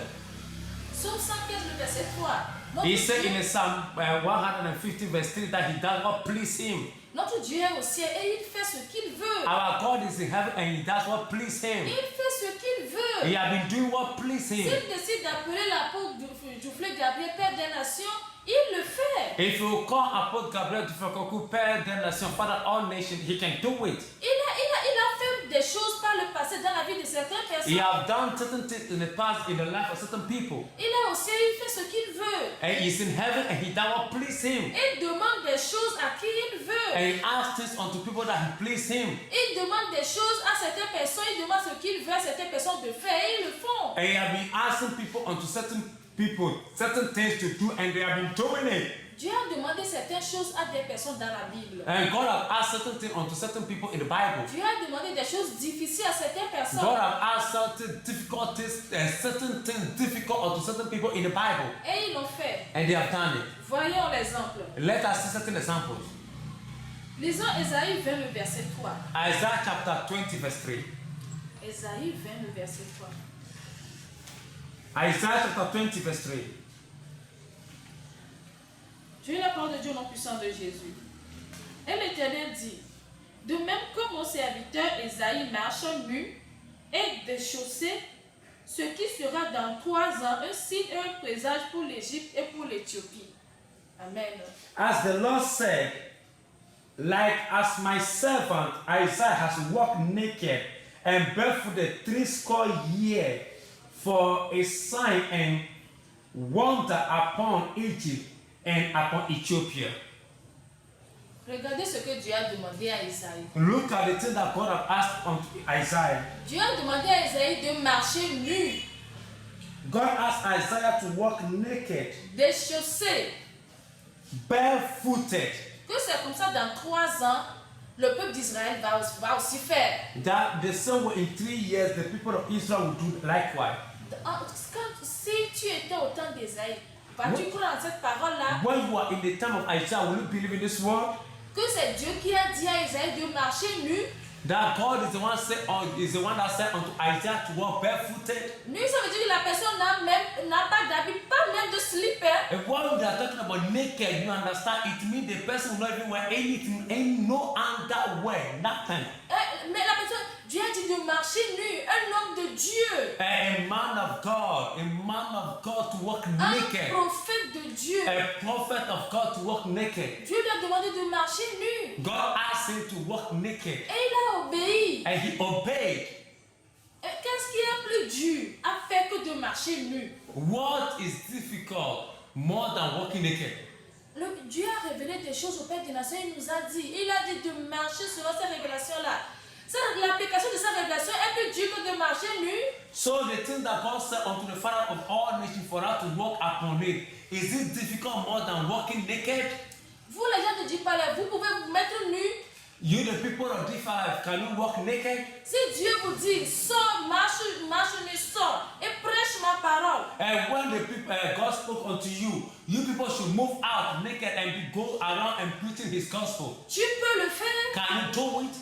Somme 115, le verset 3. He said in Psalm 150 verse 3 that he does what please him. Notre Dieu est au ciel et il fait ce qu'il veut. Our God is in heaven and he does what please him. Il fait ce qu'il veut. He has been doing what please him. S'il décide d'appeler l'apôtre Duflé Gabriel père des nations, il le fait. If you call Apostle Gabriel to Fakoku, Père des nations, Father of all nations, he can do it. Il a fait des choses par le passé dans la vie de certaines personnes. He has done certain things in the past in the life of certain people. Il est au ciel, il fait ce qu'il veut. And he's in heaven and he does what please him. Il demande des choses à qui il veut. And he asks this unto people that he please him. Il demande des choses à certaines personnes, il demande ce qu'il veut à certaines personnes de faire et ils le font. And he has been asking people unto certain people, certain things to do, and they have been doing it. Dieu a demandé certaines choses à des personnes dans la Bible. And God has asked certain things unto certain people in the Bible. Dieu a demandé des choses difficiles à certaines personnes. God has asked certain difficulties, certain things difficult unto certain people in the Bible. Et ils l'ont fait. And they have done it. Voyons l'exemple. Let us see certain examples. Lisons Ésaïe 20, le verset 3. Isaiah chapter 20 verse 3. Ésaïe 20, le verset 3. Isaiah chapter 20 verse 3. Je lis la parole de Dieu au nom puissant de Jésus. Et l'Éternel dit, de même que mon serviteur Ésaïe marche nu et déchaussé, ce qui sera dans 3 ans un signe et un présage pour l'Égypte et pour l'Éthiopie. Amen. As the Lord said, like as my servant Isaiah has walked naked and barefooted 80 years for a sign and wonder upon Egypt and upon Ethiopia. Regardez ce que Dieu a demandé à Isaïe. Look at the thing that God has asked unto Isaiah. Dieu a demandé à Isaïe de marcher nu, God asked Isaiah to walk naked, déchaussé. barefooted. Que c'est comme ça dans 3 ans, le peuple d'Israël va aussi faire. That the same way in 3 years the people of Israel will do likewise. Si tu étais au temps d'Isaïe, vas-tu croire en cette parole-là? When you are in the time of Isaiah, will you believe in this word? Que c'est Dieu qui a dit à Isaïe de marcher nu. That God is the one that said unto Isaiah to walk barefooted. Nu, ça veut dire que la personne n'a pas d'habit, pas même de slipper. And when they are talking about naked, you understand, it means the person will not even wear anything, ain't no underwear, nothing. Mais la personne, Dieu a dit de marcher nu, un homme de Dieu. A man of God to walk naked. Un prophète de Dieu. A prophet of God to walk naked. Dieu lui a demandé de marcher nu. God asked him to walk naked. Et il a obéi. And he obeyed. Qu'est-ce qui est plus dur à faire que de marcher nu? What is difficult more than walking naked? Dieu a révélé des choses au Père des Nations. Il nous a dit de marcher selon ces révélations-là. L'application de cette révélation est plus dure que de marcher nu. So the thing that God said unto the Father of all nations for us to walk upon it, is it difficult more than walking naked? Vous les gens de Dipalais, vous pouvez vous mettre nu. You the people of D5, can you walk naked? Si Dieu vous dit, sors, marche nu, sors, et prêche ma parole. And when the people, God spoke unto you, you people should move out naked and go around and preaching His gospel. Tu peux le faire. Can you do it?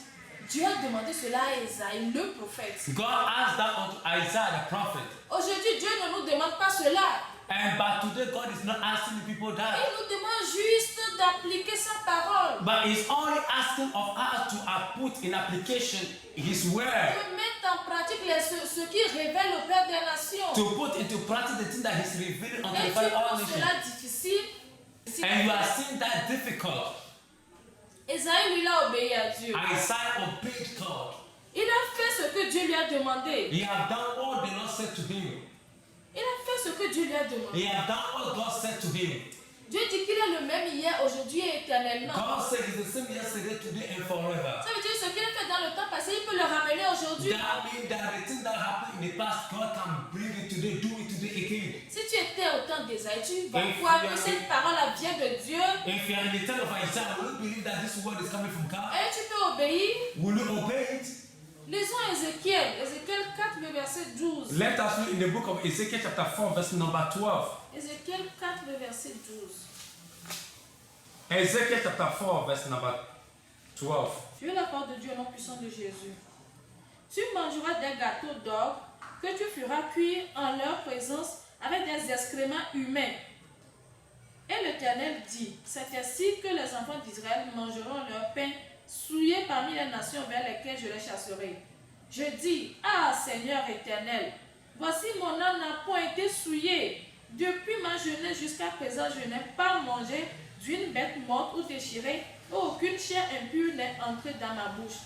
Dieu a demandé cela à Isaïe, le prophète. God asked that unto Isaiah the prophet. Aujourd'hui, Dieu ne nous demande pas cela. But today God is not asking the people that. Il nous demande juste d'appliquer sa parole. But He's only asking of us to put in application His word. De mettre en pratique ce qui révèle au Père des Nations. To put into practice the thing that He's revealing unto the Et tu Father of all penses nations. cela difficile? And you are seeing that difficult. Isaïe lui a obéi à Dieu. Isaiah obeyed God. Il a fait ce que Dieu lui a demandé. He had done all the Lord said to him. Il a fait ce que Dieu lui a demandé. He had done what God said to him. Dieu dit qu'il est le même hier, aujourd'hui et éternellement. God said He's the same yesterday, today, and forever. Ça veut dire ce qu'il a fait dans le temps passé, il peut le ramener aujourd'hui. That means that the thing that happened in the past, God can bring it today, do it today again. Si tu étais au temps d'Isaïe, tu vas croire que cette parole vient de Dieu. If you are in the time of Isaiah, will you believe that this word is coming from God? Et tu peux obéir. Will you obey it? Lisons Ézéchiel 4, le verset 12. Let us read in the book of Ezekiel chapter 4, verse number 12. Ézéchiel 4, le verset 12. Ezekiel chapter 4, verse number 12. Tu es la parole de Dieu au nom puissant de Jésus. Tu mangeras des gâteaux d'or que tu feras cuire en leur présence avec des excréments humains. Et l'Éternel dit, c'est ainsi que les enfants d'Israël mangeront leur pain souillé parmi les nations vers lesquelles je les chasserai. Je dis, ah Seigneur éternel, voici mon âme n'a point été souillée. Depuis ma jeunesse jusqu'à présent, je n'ai pas mangé d'une bête morte ou déchirée, et aucune chair impure n'est entrée dans ma bouche.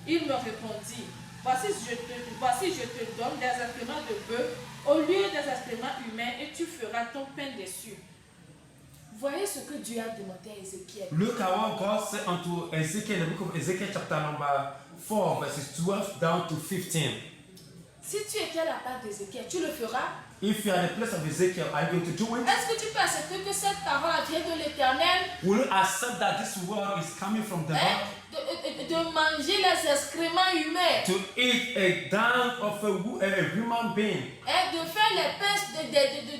Il me répondit, voici je te donne des excréments de bœuf au lieu des excréments humains, et tu feras ton pain dessus. Voyez ce que Dieu a demandé à Ézéchiel. Look at what God said unto Ezekiel, the book of Ezekiel chapter number 4, verses 12 down to 15. Si tu étais à la part d'Ézéchiel, tu le feras. If you are in the place of Ezekiel, are you going to do it? Est-ce que tu peux accepter que cette parole vient de l'Éternel? Will you accept that this word is coming from the Lord? De manger les excréments humains. To eat a down of a human being. Et de faire les pains,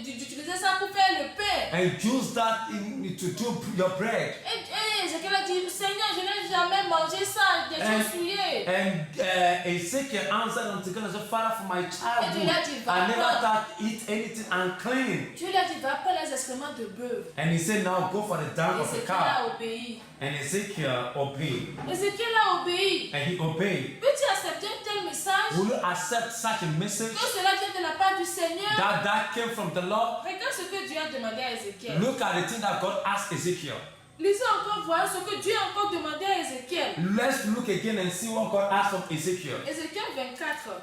d'utiliser ça pour faire le pain. And use that to do your bread. Et Ézéchiel a dit, Seigneur, je n'ai jamais mangé ça, des choses souillées. And Ezekiel answered unto God and said, Father, from my childhood, I never thought eat anything unclean. Dieu lui a dit, va prendre les excréments de bœuf. And he said, now go for the down of the Ézéchiel cow. a obéi. And Ezekiel obeyed. Ézéchiel a obéi. And he obeyed. Peux-tu accepter un tel message? Will you accept such a message? Que cela vient de la part du Seigneur? That came from the Lord? Regarde ce que Dieu a demandé à Ézéchiel. Look at the thing that God asked Ezekiel. Lisez encore, voyez ce que Dieu a encore demandé à Ézéchiel. Let's look again and see what God asked of Ezekiel. Ézéchiel 24.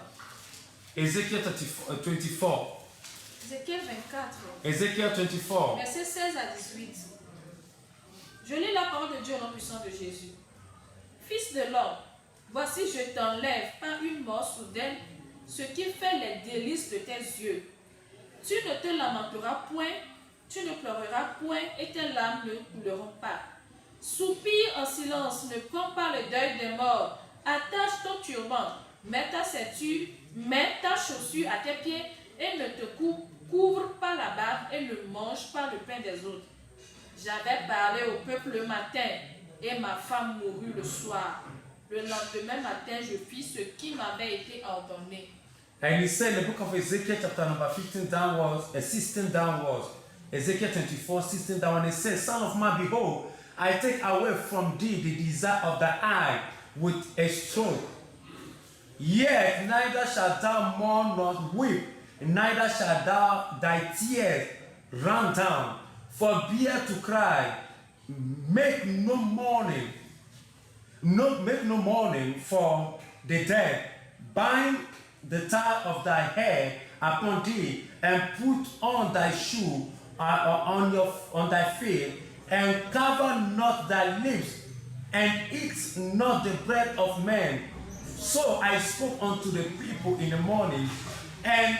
Ezekiel 24. Ézéchiel 24. Ezekiel 24. Versets 16 à 18. Je lis la parole de Dieu au nom puissant de Jésus. Fils de l'homme, voici je t'enlève par une mort soudaine ce qui fait les délices de tes yeux. Tu ne te lamenteras point, tu ne pleureras point et tes larmes ne couleront pas. Soupire en silence, ne prends pas le deuil des morts. Attache ton turban, mets ta ceinture, mets ta chaussure à tes pieds et ne te couvre pas la barbe et ne mange pas le pain des autres. J'avais parlé au peuple le matin et ma femme mourut le soir. Le lendemain matin, je fis ce qui m'avait été ordonné. And he said in the book of Ezekiel chapter number 16 downwards, Ezekiel 24, 16 downwards, it says, Son of man, behold, I take away from thee the desire of the eye with a stroke. Yet neither shalt thou mourn nor weep, neither shalt thou thy tears run down. Forbear to cry, make no mourning for the dead. Bind the tie of thy hair upon thee, and put on thy shoe on thy feet, and cover not thy lips, and eat not the bread of men. So I spoke unto the people in the morning, and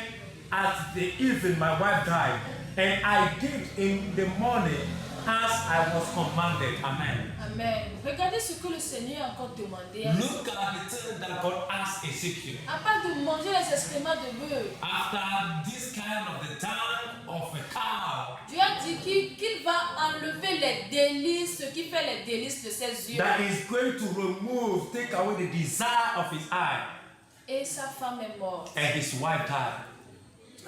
at the evening my wife died, and I did in the morning as I was commanded. Amen. Amen. Regardez ce que le Seigneur a encore demandé. Look at the thing that God asked Ezekiel. À part de manger les excréments de bœuf, After this kind of the tongue of a cow, Dieu a dit qu'il va enlever les délices, ce qui fait les délices de ses yeux. that is going to take away the desire of his eye, Et sa femme est morte. and his wife died.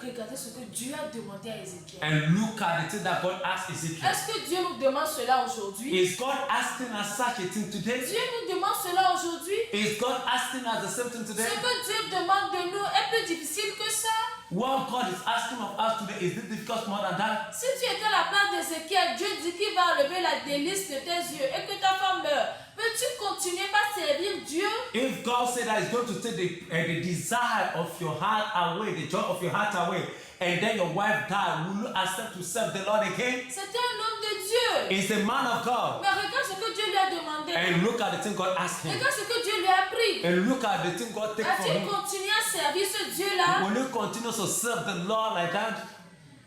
Regardez ce que Dieu a demandé à Ézéchiel. And look at the thing that God asked Ezekiel. Est-ce que Dieu nous demande cela aujourd'hui? Is God asking us such a thing today? Dieu nous demande cela aujourd'hui? Is God asking us the same thing Ce today? que Dieu demande de nous est plus difficile que ça. What God is asking of us today, is it difficult more than that? Si tu étais à la place d'Ézéchiel, Dieu dit qu'il va enlever la délice de tes yeux et que ta femme meurt. Peux-tu continuer à servir Dieu? If God said that He's going to take the desire of your heart away, the joy of your heart away, and then your wife died, will you accept to serve the Lord again? C'était un homme de Dieu. He's a man of God. Mais regarde ce que Dieu lui a demandé. And look at the thing God asked him. Regarde ce que Dieu lui a pris. And look at the thing God takes from As-tu him. continué à servir ce Dieu-là? Will you continue to serve the Lord like that?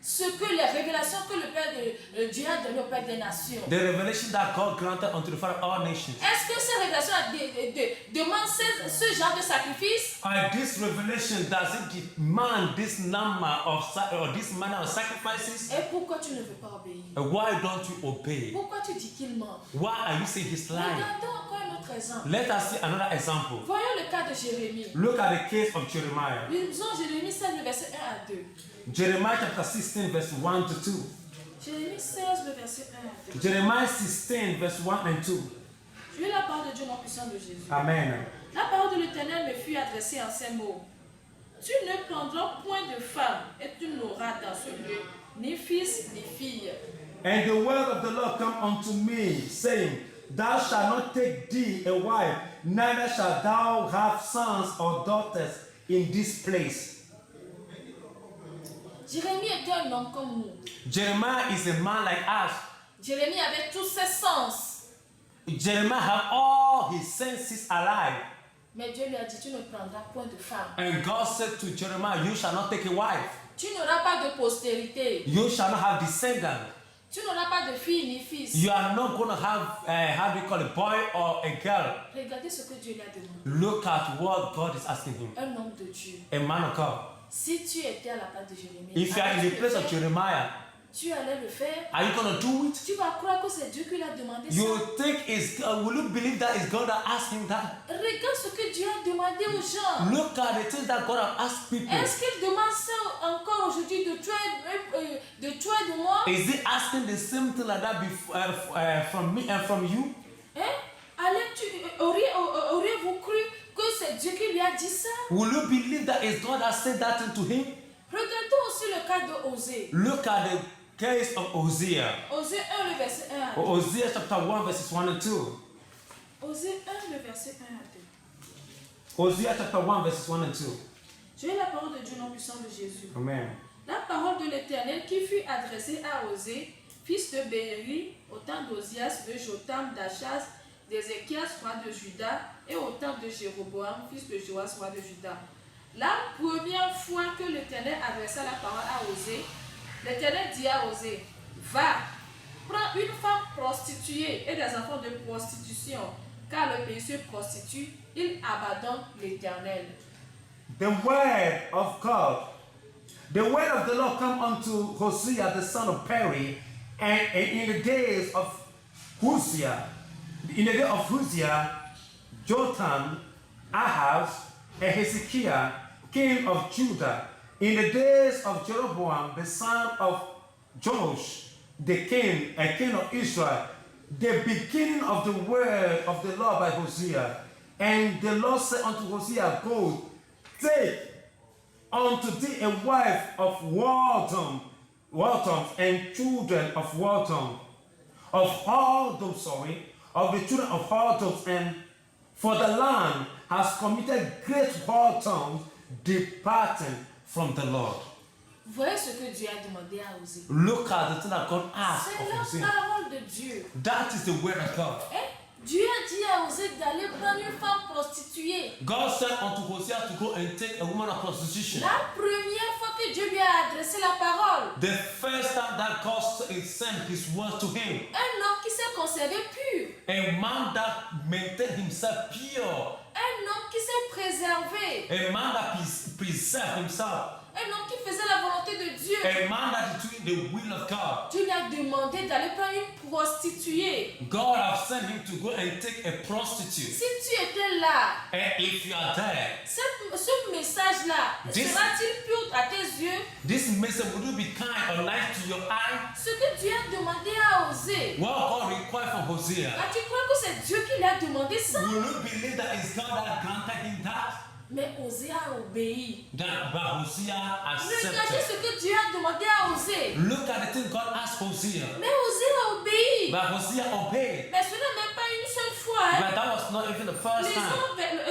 Ce que les révélations que le Père de Dieu a donné au Père des nations. The revelation that God granted unto the Father of all nations. Est-ce que ces révélations demandent ce genre de sacrifice? This revelation, does it demand this number of or this manner of sacrifices? Et pourquoi tu ne veux pas obéir? Why don't you obey? Pourquoi tu dis qu'il ment? Why are you saying he's lying? Regardons encore un autre exemple. Let us see another example. Voyons le cas de Jérémie. Look at the case of Jeremiah. Lisons Jérémie 16, le verset 1 à 2. Jeremiah chapter 16, verse 1 to 2. Jérémie 16, le verset 1 à 2. Jeremiah 16, verse 1 and 2. Je lis la parole de Dieu au nom puissant de Jésus. Amen. La parole de l'Éternel me fut adressée en ces mots. Tu ne prendras point de femme et tu n'auras dans ce lieu ni fils ni fille. And the word of the Lord come unto me, saying, Thou shalt not take thee a wife, neither shalt thou have sons or daughters in this place. Jérémie était un homme comme nous. Jeremiah is a man like us. Jérémie avait tous ses sens. Jeremiah had all his senses alive. Mais Dieu lui a dit, tu ne prendras point de femme. And God said to Jeremiah, You shall not take a wife. Tu n'auras pas de postérité. You shall not have descendants. Tu n'auras pas de fille ni fils. You are not going to have, how do you call it, a boy or a girl. Regardez ce que Dieu lui a demandé. Look at what God is asking him. Un homme de Dieu. A man of God. Si tu étais à la place de Jérémie, If you are in the place of Jeremiah, tu allais le faire. are you going to do it? Tu vas croire que c'est Dieu qui lui a demandé ça. You think will you believe that it's God that asked him that? Regarde ce que Dieu a demandé aux gens. Look at the things that God has asked people. Est-ce qu'il demande ça encore aujourd'hui de toi et de moi? Is he asking the same thing like that from me and from you? Hein? Auriez-vous cru que c'est Dieu qui lui a dit ça? Will you believe that it's God that said that to him? Regardons aussi le cas de Osée. Look at the case of Hosea. Osée 1, le verset 1 à 2. Hosea chapter 1 verses 1 and 2. Osée 1, le verset 1 à 2. Hosea chapter 1 verses 1 and 2. Je lis la parole de Dieu nom puissant de Jésus. Amen. La parole de l'Éternel qui fut adressée à Osée, fils de Béri, au temps d'Ozias, de Jotam, d'Achaz, d'Ézéchias, roi de Juda, et au temps de Jéroboam, fils de Joas, roi de Juda. La première fois que l'Éternel adressa la parole à Osée, l'Éternel dit à Osée, va, prends une femme prostituée et des enfants de prostitution, car le pays se prostitue, il abandonne l'Éternel. The word of God, the word of the Lord come unto Hosea the son of Peri, and in the days of Hosea, Jotham, Ahaz, and Hezekiah, king of Judah, in the days of Jeroboam, the son of Joash, the king of Israel, the beginning of the word of the Lord by Hosea. And the Lord said unto Hosea, go, take unto thee a wife of whoredoms and children of whoredoms, of the children of whoredoms, and for the land has committed great whoredoms, departing from the Lord. Voyez ce que Dieu a demandé à Osée. Look at the thing that God asked C'est of la Hosea. parole de Dieu. That is the word of God. Et Dieu a dit à Osée d'aller prendre une femme prostituée. God said unto Hosea to go and take a woman of prostitution. La première fois que Dieu lui a adressé la parole, The first time that God sent his words to him, un homme qui s'est conservé pur, a man that maintained himself pure, un homme qui s'est préservé, a man that preserved himself, un homme qui faisait la volonté de Dieu. a man that is doing the will of God. Dieu lui a demandé d'aller prendre une prostituée. God has sent him to go and take a prostitute. Si tu étais là, And if you are there, ce message-là, This- sera-t-il pur à tes yeux? this message, will you be kind or nice to your eye? Ce que Dieu a demandé à Osée, What God required from Hosea? tu crois que c'est Dieu qui lui a demandé ça? Will you believe that it's God that granted him that? Mais Osée a obéi. That but Hosea Regardez accepted. ce que Dieu a demandé à Osée. Look at the thing God asked Hosea. Mais Osée a obéi. But Hosea obeyed. Mais ce n'est même pas une seule fois. Hein. But that was not even the first time.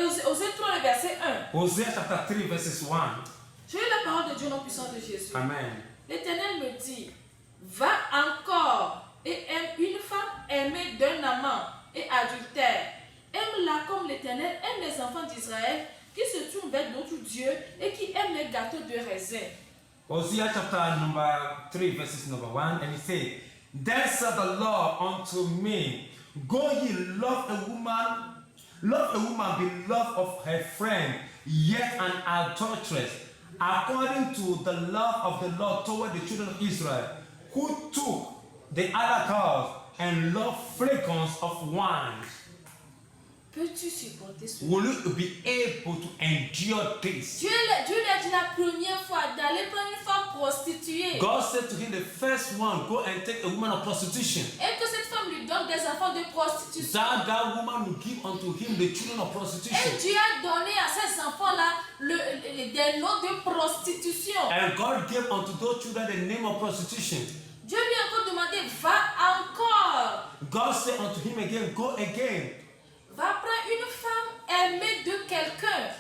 Lisons Osée 3, le verset 1. Hosea chapter 3 verses 1. Je lis la parole de Dieu nom puissant de Jésus. Amen. L'Éternel me dit, va encore et aime une femme aimée d'un amant et adultère. Aime-la comme l'Éternel aime les enfants d'Israël qui se tournent vers d'autres dieux et qui aiment les gâteaux de raisin. Hosea chapter number 3 verses number 1, and it says, then said the Lord unto me, go ye love a woman beloved of her friend, yet an adulteress, according to the love of the Lord toward the children of Israel, who took the other cause and loved fragrance of wine. Peux-tu supporter cela? Will you be able to endure this? Dieu lui a dit la première fois d'aller prendre une femme prostituée God said to him, the first one, go and take a woman of prostitution. et que cette femme lui donne des enfants de prostitution. That woman will give unto him the children of Et prostitution. Dieu a donné à ces enfants-là des noms de prostitution. And God gave unto those children the name of prostitution. Dieu lui a encore demandé, va encore. God said unto him again, go again. Va prendre une femme aimée de quelqu'un.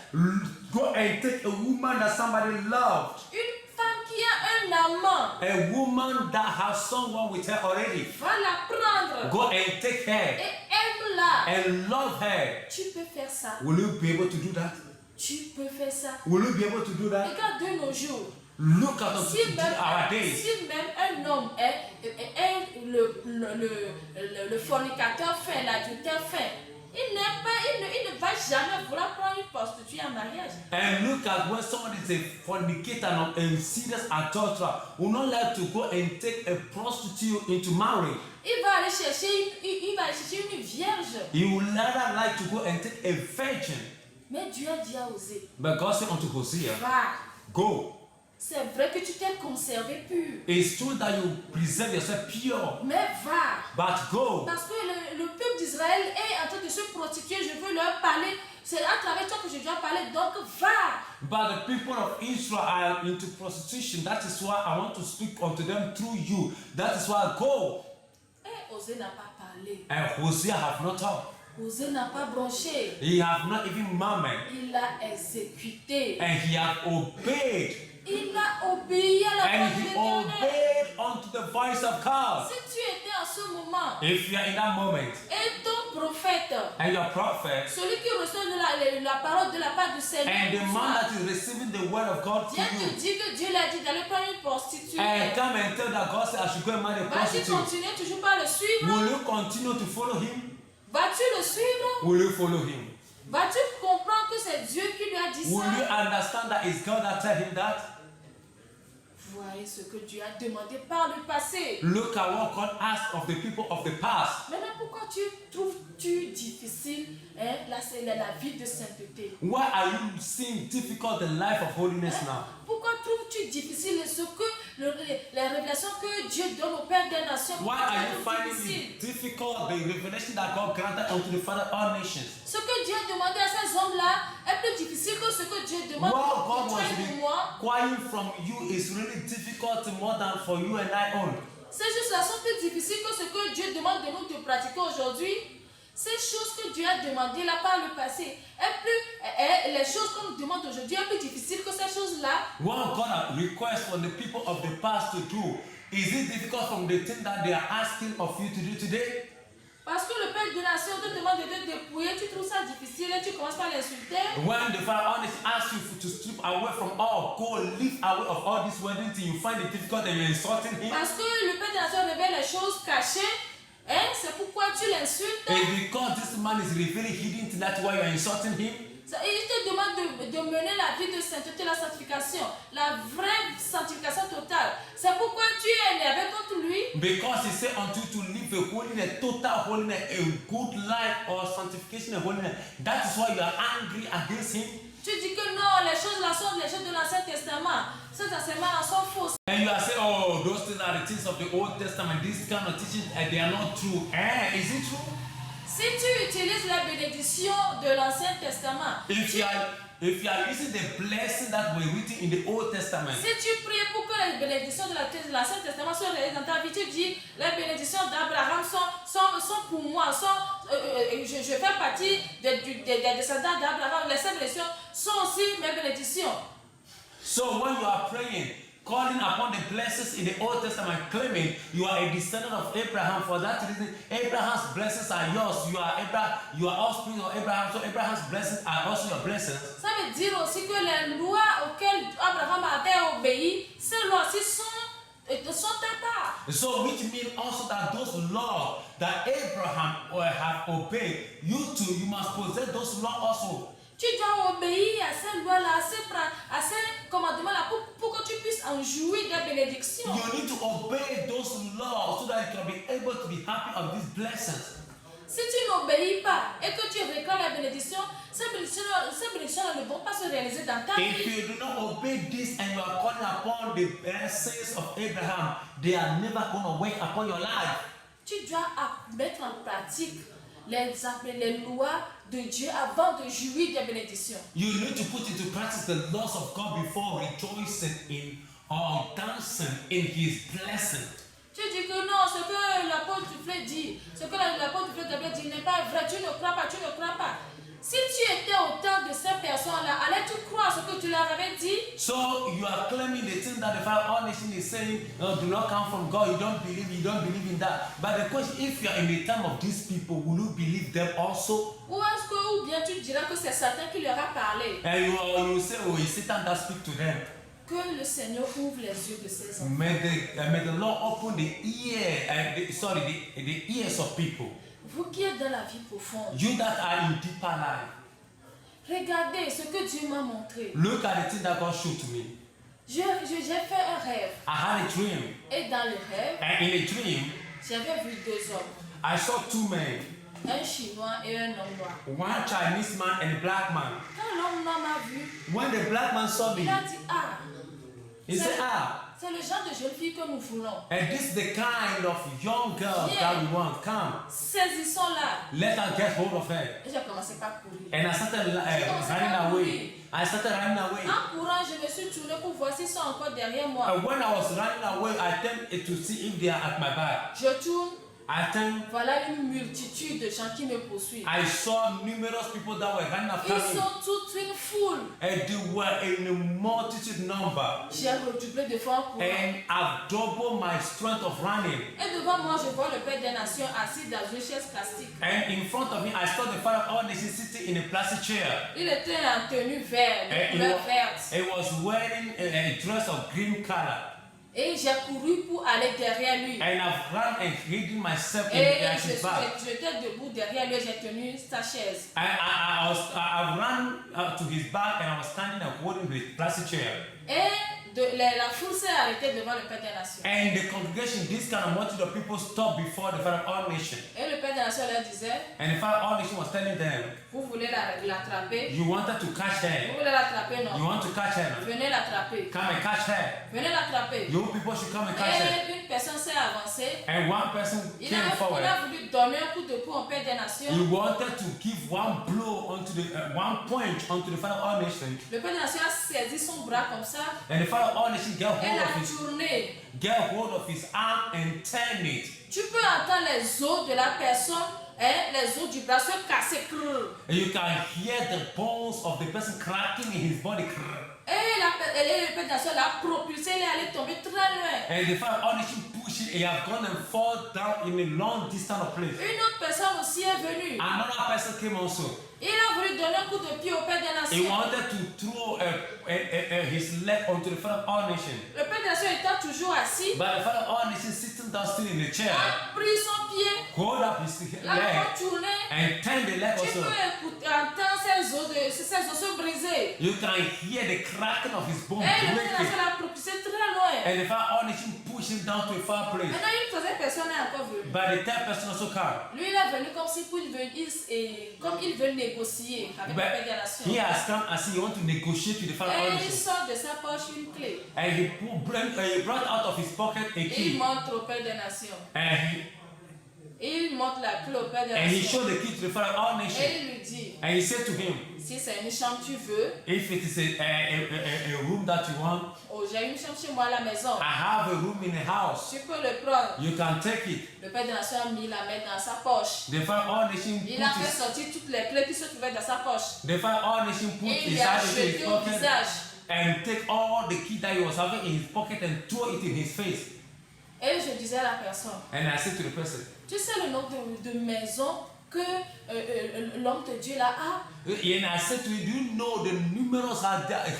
Go and take a woman that somebody loved. Une femme qui a un amant. A woman that has someone with her already. Va la prendre. Go and take her Et aime-la. and love her. Tu peux faire ça. Will you be able to do that? Tu peux faire ça. Will you be able to do that? Regarde de nos jours. Look at us Si our days. même un homme est le fornicateur fin, l'adultère fin, il ne va jamais vouloir prendre une prostituée en mariage. And look at when someone is a fornicator and a serious adulterer, will not like to go and take a prostitute into marriage. Il va aller chercher une vierge. He would rather like to go and take a virgin. Mais Dieu a dit à Osée, But God said unto Hosea, va. go. C'est vrai que tu t'es conservé pur. It's true that you preserve yourself pure, Mais va. but go. Parce que le peuple d'Israël est en train de se prostituer. Je veux leur parler. C'est à travers toi que je dois parler. Donc va. But the people of Israel are into prostitution. That is why I want to speak unto them through you. That is why I go. Et Osée n'a pas parlé. And Hosea have not talked. Osée n'a pas bronché. He have not even murmured. Il a exécuté. And he have obeyed. Il a obéi à la voix And de he l'Éternel. obeyed unto the voice of God. Si tu étais en ce moment, If you are in that moment, et ton prophète, and your prophet, celui qui reçoit la parole de la part du Seigneur, and the man that is receiving the word of God to vient te you, dire que Dieu l'a dit d'aller prendre une prostituée. and come and tell that God said I should go and marry a Vas-tu prostitute, continuer toujours par le suivre? will you continue to follow him? Vas-tu le suivre? Will you follow him? Vas-tu comprendre que c'est Dieu qui lui a dit Will you ça? understand that it's God that tell him that? Voyez ce que Dieu a demandé par le passé. Look at what God asked of the people of the past. Maintenant, pourquoi trouves-tu difficile la vie de sainteté? Why are you seeing difficult the life of holiness now? Pourquoi trouves-tu difficile ce que les révélations que Dieu donne au Père des Nations? Why are you finding it difficult the revelation that God granted unto the Father of all nations? Ce que Dieu a demandé à ces hommes-là est plus difficile que ce que Dieu demande What God pour toi was et pour moi. requiring from you is really difficult more than for you and I own. Ces choses-là sont plus difficiles que ce que Dieu demande de nous de pratiquer aujourd'hui. Ces choses que Dieu a demandées là par le passé, les choses qu'on nous demande aujourd'hui sont plus difficiles que ces choses-là. What God requests from the people of the past to do, is it difficult from the thing that they are asking of you to do today? Parce que le Père de Nation te demande de te dépouiller, tu trouves ça difficile et tu commences par l'insulter. When the Father honest asks you to strip away from all, go live away of all this wedding thing, you find it difficult and you're insulting him. Parce que le Père de Nation révèle les choses cachées, hein, c'est pourquoi tu l'insultes. And because this man is revealing hidden things, that's why you're insulting him. Il te demande de mener la vie de sainteté, la sanctification, la vraie sanctification totale. C'est pourquoi tu es énervé contre lui. Because he said unto you to live a holiness, total holiness, a good life or sanctification and holiness. That is why you are angry against him. Tu dis que non, les choses là sont les choses de l'Ancien Testament. Ces enseignements sont faux. And you are saying, oh, those things are the things of the Old Testament. These kind of teachings, they are not true. Is it true? Si tu utilises la bénédiction de l'Ancien Testament, If you are using the blessing that were written in the Old Testament, si tu pries pour que les bénédictions de l'Ancien Testament soient réalisées dans ta vie, tu dis les bénédictions d'Abraham sont pour moi, je fais partie des descendants d'Abraham, les bénédictions sont aussi mes bénédictions. so when you are praying, calling upon the blessings in the Old Testament, claiming you are a descendant of Abraham, for that reason, Abraham's blessings are yours. You are offspring of Abraham, so Abraham's blessings are also your blessings. Ça veut dire aussi que les lois auxquelles Abraham avait obéi, ces lois aussi sont ta part. So which means also that those laws that Abraham have obeyed, you too, you must possess those laws also. Tu dois obéir à ces lois-là, à ces commandements-là pour que tu puisses en jouir des bénédictions. You need to obey those laws so that you can be able to be happy of these blessings. Si tu n'obéis pas et que tu réclames la bénédiction, ces bénédictions ne vont pas se réaliser dans ta If vie. you do not obey this and you are calling upon the blessings of Abraham, they are never going to work upon your life. Tu dois mettre en pratique les lois de Dieu avant de jouir des bénédictions. You need to put into practice the laws of God before rejoicing in or dancing in His blessing. Tu dis que non, ce que l'apôtre Flé dit, ce que l'apôtre Flé Gabriel dit n'est pas vrai, tu ne crois pas, tu ne crois pas. Si tu étais au temps de ces personnes-là, allais-tu croire ce que tu leur avais dit? So you are claiming the thing that the Father all nation is saying, do not come from God, you don't believe in that. But the question, if you are in the time of these people, will you believe them also? Ou bien tu diras que c'est Satan qui leur a parlé? And you will say, oh, it's Satan that speaks to them. Que le Seigneur ouvre les yeux de ses enfants. May the Lord open the ears of people. Vous qui êtes dans la vie profonde, You that are in deeper life, regardez ce que Dieu m'a montré. look at the thing that God showed to me. J'ai fait un rêve. I had a dream, Et dans le rêve, and in a dream, j'avais vu deux hommes. I saw two men, Un Chinois et un homme noir. one Chinese man and a black man. Quand l'homme noir m'a vu, When the black man saw me, il a dit, ah, he said, c'est le genre de jeune fille que nous voulons. and this is the kind of young girl that we want. Come, Saisissons-la. let us get hold of her. Et j'ai commencé par courir. And I started J'ai commencé running par away. courir. I started running away. En courant, je me suis tourné pour voir s'ils sont encore derrière moi. And when I was running away, I turned to see if they are at my back. Je tourne, I turned, voilà une multitude de gens qui me poursuivent. I saw numerous people that were running after Ils me. sont toute une foule. And they were in a multitude number. J'ai redoublé de fois en courant. And I've doubled my strength of running. Et devant moi, je vois le Père des Nations assis dans une chaise plastique. And in front of me, I saw the Father of all nations sitting in a plastic chair. Il était en tenue verte, de And couleur verte. he was wearing a dress of green color. Et j'ai couru pour aller derrière lui. And I've run and hidden myself Et at his back. j'étais debout derrière lui, j'ai tenu sa chaise. I ran to his back and I was standing and holding his plastic chair. Et la foule s'est arrêtée devant le Père des Nations. And the congregation, this kind of multitude of people stopped before the Father of all nations. Et le Père des Nations leur disait, And the Father of all nations was telling them, vous voulez l'attraper? you wanted to catch Vous her. voulez l'attraper? You Non. want to catch her. Venez l'attraper. Come and catch her. Venez l'attraper. You people should come and catch her. Et une personne s'est avancée. And one person Il came a forward. voulu donner un coup de poing au Père des Nations. He wanted to give one blow onto the one punch onto the Father of all nations. Le Père des Nations a saisi son bras comme ça. And the Father of all nations Elle a get hold of his arm and turn it. Tu peux entendre les os de la personne, les os du bras se casser. And you can hear the bones of the person cracking in his body. Et le Père des Nations l'a propulsé, il est allé tomber très loin. And the Father of all nations push it, he has gone and fall down in a long distance of place. Une autre personne aussi est venue. Another person came also. Il a voulu donner un coup de pied au Père des He Nations. wanted to throw his leg onto the Father of all nations. Le Père des Nations étant toujours assis, But the Father of all nations sitting down still in the chair, a pris son pied, hold up his l'a leg retourné. and turn the leg Tu also. peux entendre ses os se briser. You can hear the cracking of his bones Et le Père des breaking. Nations l'a propulsé très loin. And the Father of all nations push him down to a far place. Maintenant, une troisième personne est encore venue. But the third person also came. Lui, il est venu comme si comme il veut négocier avec le Père des Nations. He has come as he wants to negotiate with the Father of all Et il nations. sort de sa poche une clé. And he brought out of his pocket a Et il key. montre au Père des Nations. And Il montre la clé au Père des he Nations. showed the key to the Father of all nations. Et il lui dit, And he said to him, si c'est une chambre tu veux, if it is a room that you want, oh, j'ai une chambre chez moi à la maison. I have a room in the house. Tu peux le prendre. You can take it. Le Père des Nations a mis la main dans sa poche. The Father of all nations Il a put fait his, sortir toutes les clés qui se trouvaient dans sa poche. the Father of all nations put Et il his les a hand into his jetées au pocket visage. and take all the key that he was having in his pocket and throw it in his face. Et je disais à la personne, And I said to the person, tu sais le nombre de maisons que l'homme de Dieu là a? and I said to you, do you know the numerous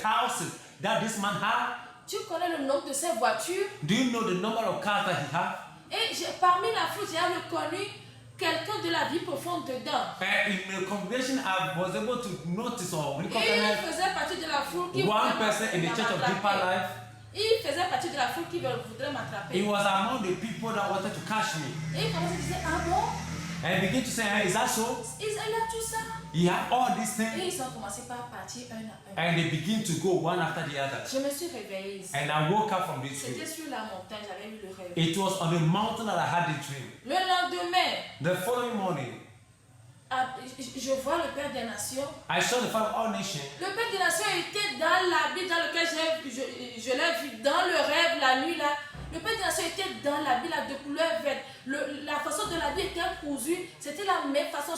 houses that this man had? Tu connais le nombre de ses voitures? Do you know the number of cars that he had? Et parmi la foule, j'ai reconnu quelqu'un de la vie profonde dedans. And in the congregation, I was able to notice or Et recognize il faisait partie de la foule qui one voulait person in the church of Deeper m'attraper. Life. Il faisait partie de la foule qui voudrait He m'attraper. was among the people that wanted to catch me. Et il commençait à dire, ah bon? And he began to say, hey, is that so? Il a tout ça. He had all these Et things. ils ont commencé par partir un à un. And they begin to go one after the other. Je me suis réveillée ici. And I woke up from this C'était dream. sur la montagne, j'avais eu le rêve. It was on the mountain that I had the dream. Le lendemain, The following morning, je vois le Père des Nations. I saw the Father of all nations. Le Père des Nations était dans l'habit dans lequel je l'ai vu dans le rêve la nuit là. Le Père des Nations était dans l'habit là de couleur verte. La façon de l'habit était cousue. C'était la même façon.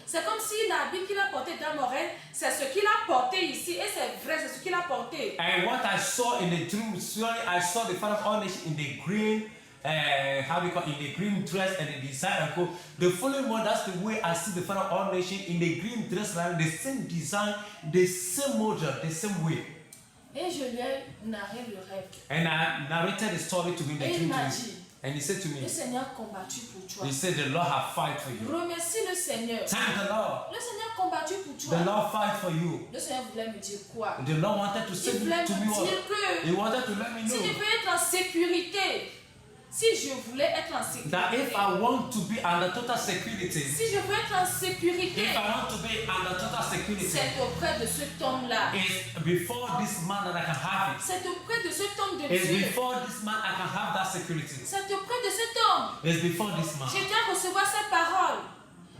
C'est comme si l'habit qu'il a porté dans mon rêve, c'est ce qu'il a porté ici. Et c'est vrai, c'est ce qu'il a porté. And what I saw in the dream, surely I saw the Father of all nations in the green, how do you call it, in the green dress and the design and go. The following one, that's the way I see the Father of all nations in the green dress, right? The same design, the same model, the same way. Et je lui ai narré le rêve. And I narrated the story to him, the Et il dream to m'a him. dit, And he said to me, le Seigneur a combattu pour toi. he said, the Lord have fight for you. Remercie le Seigneur. Thank the Lord. Le Seigneur a combattu pour The toi. Lord fight for you. Le Seigneur voulait me dire quoi? The Lord wanted to say Il voulait to me me what? dire que He wanted to let me si je know veux être en sécurité, si je voulais être en sécurité, that if I want to be under total security, si je veux être en sécurité, if I want to be under total security, c'est auprès de cet homme-là. it's before this man that I can have it. C'est auprès de cet homme de It's Dieu. before this man I can have that security. C'est auprès de cet homme. It's before this man. Je dois recevoir ses paroles.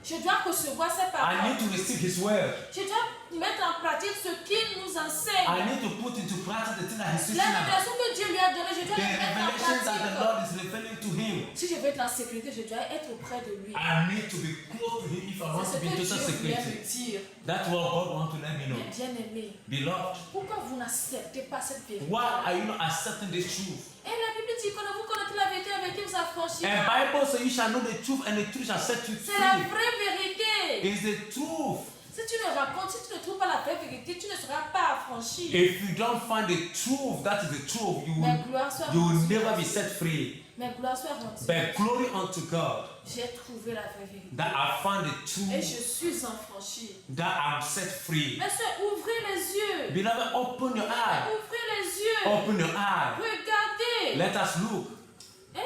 Je dois recevoir ses I paroles. need to receive His word. Je dois mettre en pratique ce qu'il nous I enseigne. need to put into practice the thing that He's teaching La us. révélation que Dieu lui a donnée, je dois The la mettre en revelations that the pratique. Lord is revealing to him. Si je veux être en sécurité, je dois être auprès de lui. I need to be close to him if I want C'est ce to be in que total Dieu voulait me security. dire. That's what God wants to let me know. Mais bien aimé, Beloved, pourquoi vous n'acceptez pas cette vérité? why are you not accepting this truth? Et la Bible dit que vous connaissez la vérité, la vérité vous affranchira. And Bible says you shall know the truth and the truth shall set you C'est la free. vraie vérité. It's the truth. Si tu ne racontes, si tu ne trouves pas la vraie vérité, tu ne seras pas affranchi. If you don't find the truth, that is the truth, you Mais will, gloire soit you will rendue. never be set free. Mais gloire soit rendue. But glory unto God J'ai trouvé la vraie vérité. that I found the Et truth, je suis affranchi. that I'm set free. Mais sœur, ouvrez les yeux. Beloved, open your eye. Ouvrez les yeux. Open your eye. Regardez. Let us look. Hein?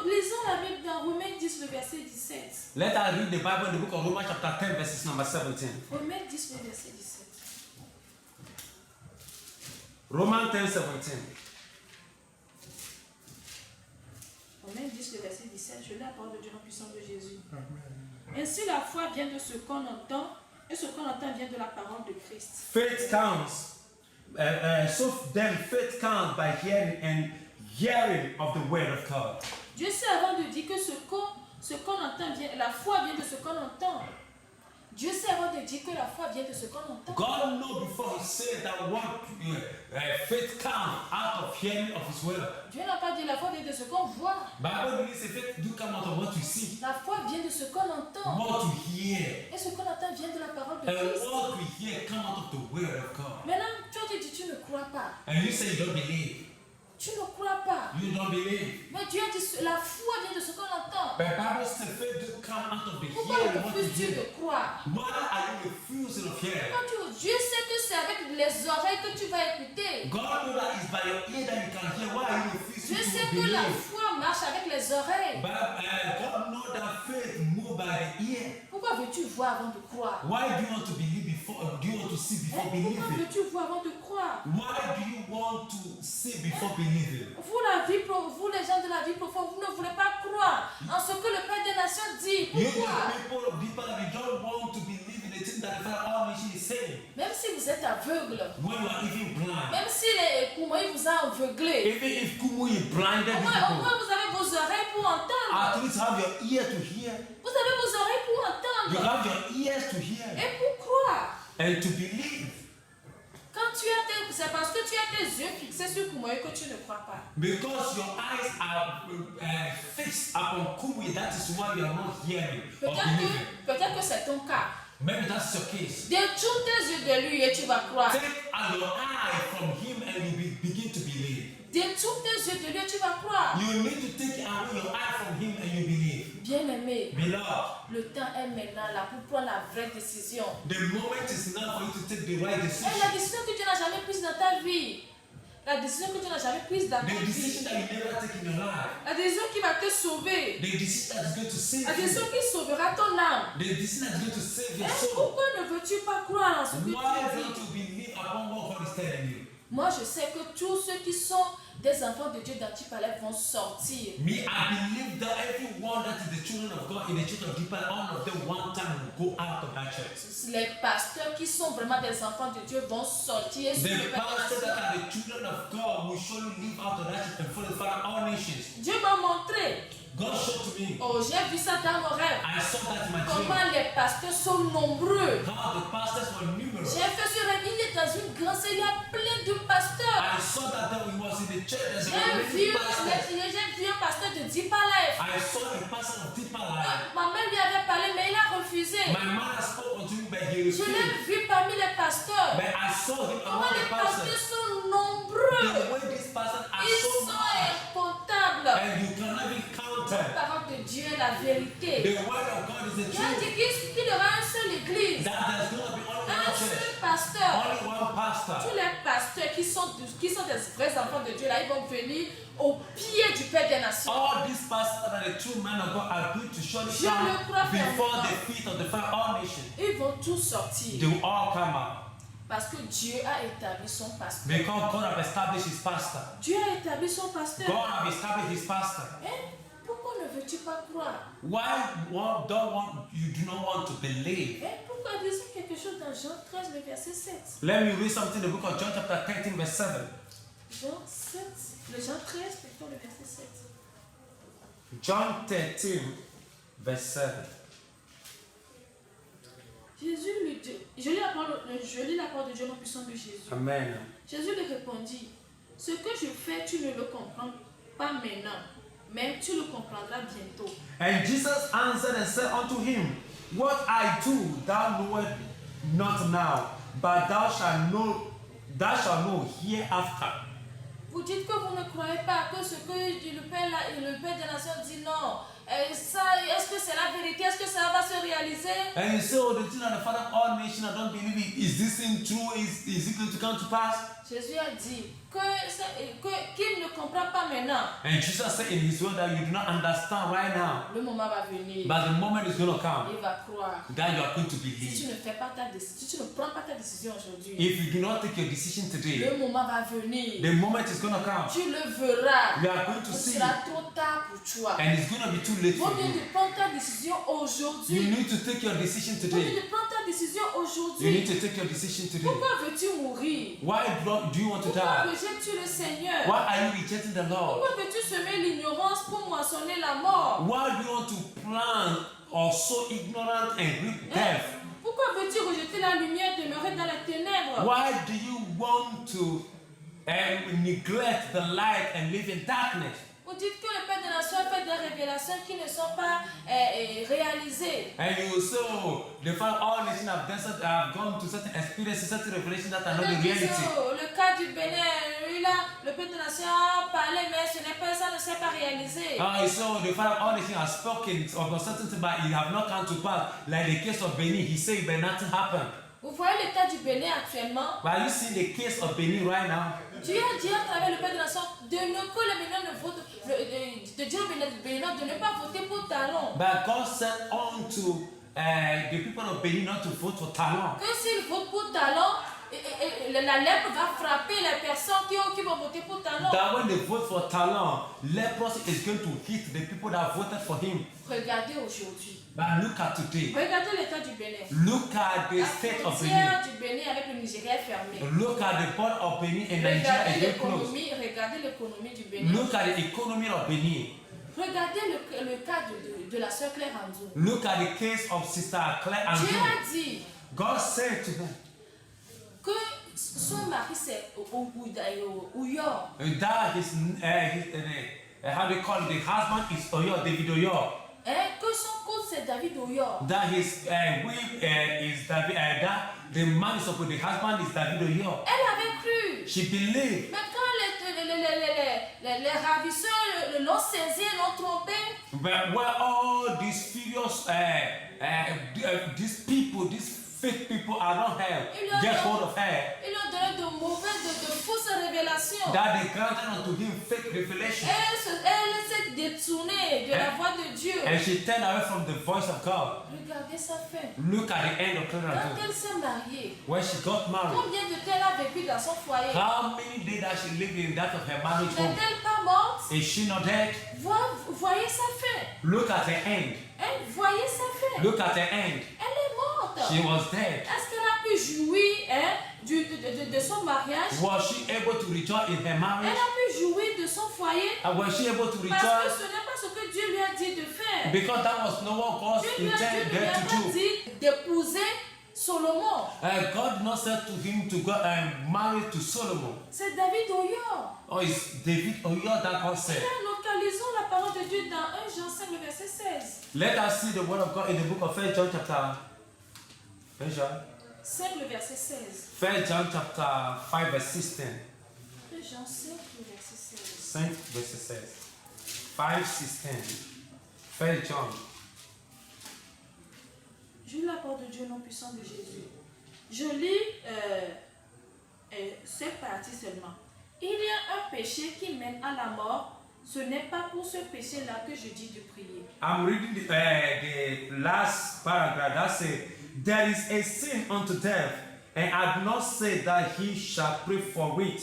Lisons la Bible dans Romains 10, le verset 17. Let us read the Bible in the book of Romans chapter 10, verses number 17. Romains 10, le verset 17. Romans 10, 17. Romains 10, le verset 17. Je lis la parole de Dieu en puissance de Jésus. Ainsi, la foi vient de ce qu'on entend, et ce qu'on entend vient de la parole de Christ. Faith comes. So then faith comes by hearing and hearing of the word of God. Dieu sait avant de dire que ce qu'on entend vient, la foi vient de ce qu'on entend. Dieu sait avant de dire que la foi vient de ce qu'on entend. God knows before He said that what faith comes out of hearing of His word. Dieu n'a pas dit la foi vient de ce qu'on voit. Bible really says faith do come out of what you see, La foi vient de ce qu'on entend. what you hear, Et ce qu'on entend vient de la parole de and Christ. what we hear come out of the word of God. Maintenant, toi tu dis tu ne crois pas. And you say you don't believe. Tu ne crois pas. You don't believe. Mais Dieu dit la foi vient de ce qu'on entend. But Bible says faith do come out of the Pourquoi hearing what you refuses-tu hear. de croire? Why are you refusing of hearing? Quand Dieu sait que c'est avec les oreilles que tu vas écouter. God knows that it's by your ear that you can hear. Why are you refusing Dieu to sait que la believe? foi marche avec les oreilles. But God knows that faith moves by the ear. Pourquoi veux-tu voir avant de croire? Why do you want to believe before? Do you want to see before Pourquoi believing? veux-tu voir avant de croire? Why do you want to see before believing? Vous les gens de la vie profonde, vous ne voulez pas croire en ce que le Père des Nations dit. You Pourquoi? the people of deeper, you don't want to believe in the thing that the Father all nation is saying. Même si vous êtes aveugle, When you are even blind, même si les Koumoï vous a aveuglé, even if Kumu is blinded au the moins people, vous avez vos oreilles pour entendre. at least have your ear to hear. Vous avez vos oreilles pour You entendre have your ears to hear et pour croire. and to believe. Quand tu as c'est parce que tu as tes yeux fixés sur Koumoï que tu ne crois pas. Because your eyes are fixed upon Kumu, that is why you are not hearing or believing. Peut-être que c'est ton cas. Maybe that's your case. Détourne tes yeux de lui et tu vas croire. Take your eye from him and you begin to believe. Détourne tes yeux de lui et tu vas croire. You need to take away your eye from him and you believe. Bien-aimé, Beloved, le temps est maintenant là pour prendre la vraie décision. the moment is now for you to take the right Et la decision. décision que tu n'as jamais prise dans ta vie. La décision que tu n'as jamais prise dans ta The decision vie. that you never take in your life. La décision qui va te sauver. The decision that is going to save La décision you. qui sauvera ton âme. The decision that is going to save your Et soul. pourquoi ne veux-tu pas croire en ce que tu Why as don't dit? you believe upon what God is telling you? Moi, je sais que tous ceux qui sont des enfants de Dieu dans Tipalais vont sortir. Me, I believe that everyone that is the children of God in the church of Deeper, all of them one time will go out of that church. Les pasteurs qui sont vraiment des enfants de Dieu vont sortir. Sur le The pastors that are the children of God will surely live out of that church and follow the Father all nations. Dieu m'a montré. God showed to me. Oh, j'ai vu ça dans mon rêve. I saw that in my dream. Comment les pasteurs sont nombreux. How the pastors were numerous. J'ai fait ce rêve. Il est dans une grande salle. Il y a plein de pasteurs. I saw that he was in the church. There J'ai were vu many pastors. un pasteur de Deeper Life. I saw a pastor of Deeper Life. Ma mère lui avait parlé, mais il a refusé. My mother spoke unto him, but he Je l'ai refused. vu parmi les pasteurs. But I saw him Comment among les the pasteurs pastors. sont nombreux. The way these pastors are Ils so sont much, incomptables. and you cannot even count La them. parole de Dieu est la vérité. The word of God is the Il a truth. dit qu'il y aura une seule église, That there's going to be only un one seul church, pasteur. only one pastor. Tous les pasteurs qui sont des vrais enfants de Dieu, là, ils vont venir au pied du Père des Nations. All these pastors that are the true men of God are going to surely Je le crois come before fermement. the feet of the Father all nations. Ils vont tous sortir. They will all come out. Parce que Dieu a établi son pasteur. Because God has established his pastor. Dieu a établi son pasteur. God has established his pastor. Hein? Pourquoi ne veux-tu pas croire? You do not want to believe? Et pourquoi lisons quelque chose dans Jean 13, le verset 7? Let me read something in the book of John chapter 13 verse 7. Jean 7, le Jean 13, plutôt le verset 7. John 13 verse 7. Jésus lui dit, je lis la parole de Dieu dans le puissant de Jésus. Amen. Jésus lui répondit, ce que je fais, tu ne le comprends pas maintenant, mais tu le comprendras bientôt. And Jesus answered and said unto him, What I do thou knowest not now, but thou shalt know hereafter. Vous dites que vous ne croyez pas que ce que le Père des Nations dit non. Est-ce que c'est la vérité? Est-ce que ça va se réaliser? And you say, oh, the thing of the Father of all nations, I don't believe it. Is this thing true? Is it going to come to pass? Jésus a dit qu'il ne comprend pas maintenant. And Jesus said in his word that you do not understand right now, Le moment va venir. but the moment is going to come Il va croire. that you are going to Si tu believe. ne fais pas ta décision, si tu ne prends pas ta décision aujourd'hui, If you do not take your decision today, le moment va venir. the moment is going to come. Tu le verras. You are going to Ce see, sera trop tard pour toi. and it's going to be too late Vaut for mieux you. de prendre ta décision You aujourd'hui. need to take your decision Vaut mieux today. de prendre ta décision You need aujourd'hui. to take your decision today. Pourquoi veux-tu mourir? Why do you want to Pourquoi die? rejettes-tu le Seigneur? Why are you rejecting the Lord? Pourquoi veux-tu semer l'ignorance pour moissonner la mort? Why do you want to plant or sow ignorance and reap death? Pourquoi veux-tu rejeter la lumière, demeurer dans les ténèbres? Why do you want to neglect the light and live in darkness? Vous dites que le Père des Nations a fait des révélations qui ne sont pas réalisées. And you will say, oh, the Father of all nations have gone to certain experiences, certain revelations that are not the reality. Le cas du Bénin, lui là, le Père des Nations a parlé, mais ce n'est pas ça, ne s'est pas réalisé. So the Father of all nations has spoken of a certain thing, but it have not come to pass. Like the case of Benin, he said, but nothing happened. Vous voyez le cas du Bénin actuellement? But you see the case of Benin right now? Dieu a dit à travers le Père des Nations de ne que le Bénin ne vote, de dire au Bénin de ne pas voter pour Talon. But God said unto the people of Benin not to vote for Talon. Que s'ils votent pour Talon, la lèpre va frapper les personnes qui vont voter pour Talon. That when they vote for Talon, leprosy is going to hit the people that voted for him. Regardez aujourd'hui. But look at today. Regardez l'état du Bénin. Look at the La state of frontière Benin. du Bénin avec le Nigeria est fermée. Look at the border of Benin and Nigeria is very close. Regardez l'économie du Bénin. Look at the economy of Benin. Regardez le cas de la sœur Claire Anzou. Look at the case of Sister Claire Dieu Anzou. a dit God said to her que son mari c'est Ouyor. that how they call it, the husband is Oyo, David Oyo. Que son compte c'est David Ouyor. That his wife is David. That the man is supposed, the husband is David Oyo. Elle avait cru. She believed. Mais quand les ravisseurs l'ont saisi et l'ont trompé, But where all these furious, these people, these fake people are not held, get hold of her, ils lui ont donné de mauvaises, de fausses révélations. that they granted unto him fake revelation. Elle s'est détournée de la voix de Dieu. And she turned away from the voice of God. Regardez sa fin. Look at the end of Quand Clara. elle s'est mariée, When she got married, combien de temps elle a vécu dans son foyer? how many days that she lived in that of her marriage home? N'est-elle pas morte? Is she not dead? Voyez sa fin. Look at her end. Voyez sa fin. Look at her end. Elle est morte. She was dead. Est-ce qu'elle a pu jouir de son mariage? Was she able to rejoice in her Elle marriage? a pu jouir de son foyer? And was she able to Parce que rejoice? ce n'est pas ce que Dieu lui a dit de faire. Because that was not what God Dieu lui a intended her to pas do. dit d'épouser Solomon. God did not say to him to go and marry to Solomon. C'est David Ouyor. Or it's David Oyo that God said. Localisons la parole de Dieu dans 1 Jean 5, le verset 16. Let us see the word of God in the book of 1 John chapter 5, le verset 16. 1 John chapter 5 verse 16. 1 Jean 5, le verset 16. 5 verse 16. 5, 16. 1 John. Je lis la parole de Dieu, nom puissant de Jésus. Je lis cette partie seulement. Il y a un péché qui mène à la mort. Ce n'est pas pour ce péché-là que je dis de prier. I'm reading the last paragraph that says, there is a sin unto death, and I do not say that he shall pray for it.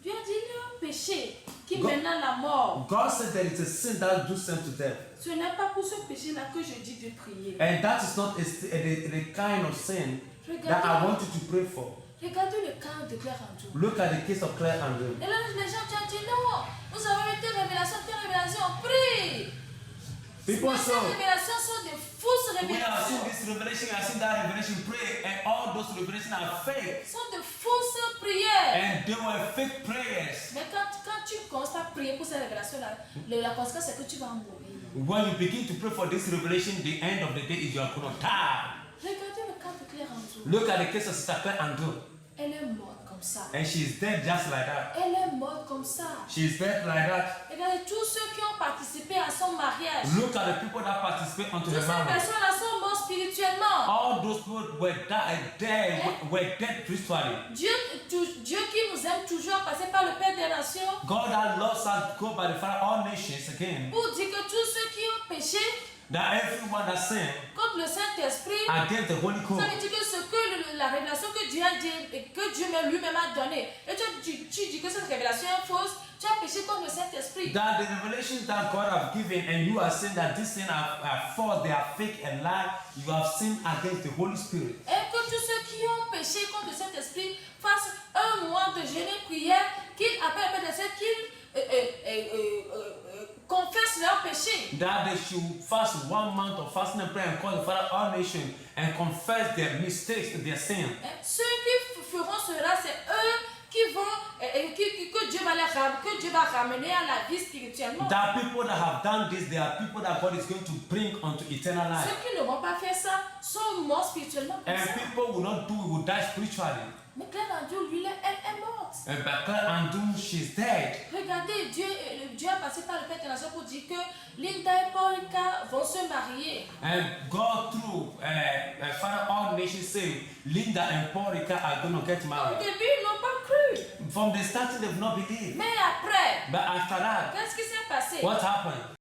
Dieu a dit il y a un péché qui mènent la mort. God said there is a sin that do send to death. Ce n'est pas pour ce péché-là que je dis de prier. And that is not the kind of sin that I want you to pray for. Regardez le cas de Claire Andrew. Look at the case of Claire Andrew. Et là, les gens ont dit non, nous avons eu telle révélation, prie. People Mais ces saw, révélations sont des fausses we have seen révélations. this revelation, we have seen that revelation, pray, and all those revelations are fake. Ce sont de fausses prières. And they were fake prayers. Mais quand tu commences à prier pour ces révélations-là, la conséquence c'est que tu vas mourir. When you begin to pray for this revelation, the end of the day is you are going to die. Regardez le cas de Claire Andrew. Look at the case of Sister Claire Andrew. Elle est morte comme ça. And she is dead just like that. Elle est morte comme ça. She is dead like that. Regardez tous ceux qui ont participé à son mariage. Look at the people that participate unto Toutes the ces marriage. personnes-là sont mortes spirituellement. All those people were dead spiritually. Dieu qui nous aime toujours, passé par le Père des Nations, God that loves us go by the Father all nations again. pour dire que tous ceux qui ont péché That everyone that sinned contre le Saint-Esprit, against the Holy ça Code. veut dire que ce que la révélation que Dieu a dit, que Dieu lui-même a donnée, et tu dis que cette révélation est fausse, tu as péché contre le Saint-Esprit. That the revelations that God have given and you are saying that these things are false, they are fake and lie, you have sinned against the Holy Spirit. Et que tous ceux qui ont péché contre le Saint-Esprit fassent un mois de jeûne et prière, qu'ils appellent le Père des Cieux, qu'ils confessent leurs péchés. That they should fast 1 month of fasting and prayer and call the Father all nations and confess their mistakes, their sin. Ceux qui feront cela, c'est eux qui vont, que Dieu va ramener à la vie spirituellement. That people that have done this, they are people that God is going to bring unto eternal life. Ceux qui ne vont pas faire ça sont morts spirituellement. Comme And ça. people will not do it, will die spiritually. Mais Claire Andrew, lui, elle est morte. But Claire Andrew, she's dead. Regardez, Dieu a passé par le Père des Nations pour dire que Linda et Paulika vont se marier. And God through Father all nations say Linda and Paulika are going to get Au married. début, ils n'ont pas cru. From the starting, they've not believed. Mais après, But after that, qu'est-ce qui s'est passé? what happened?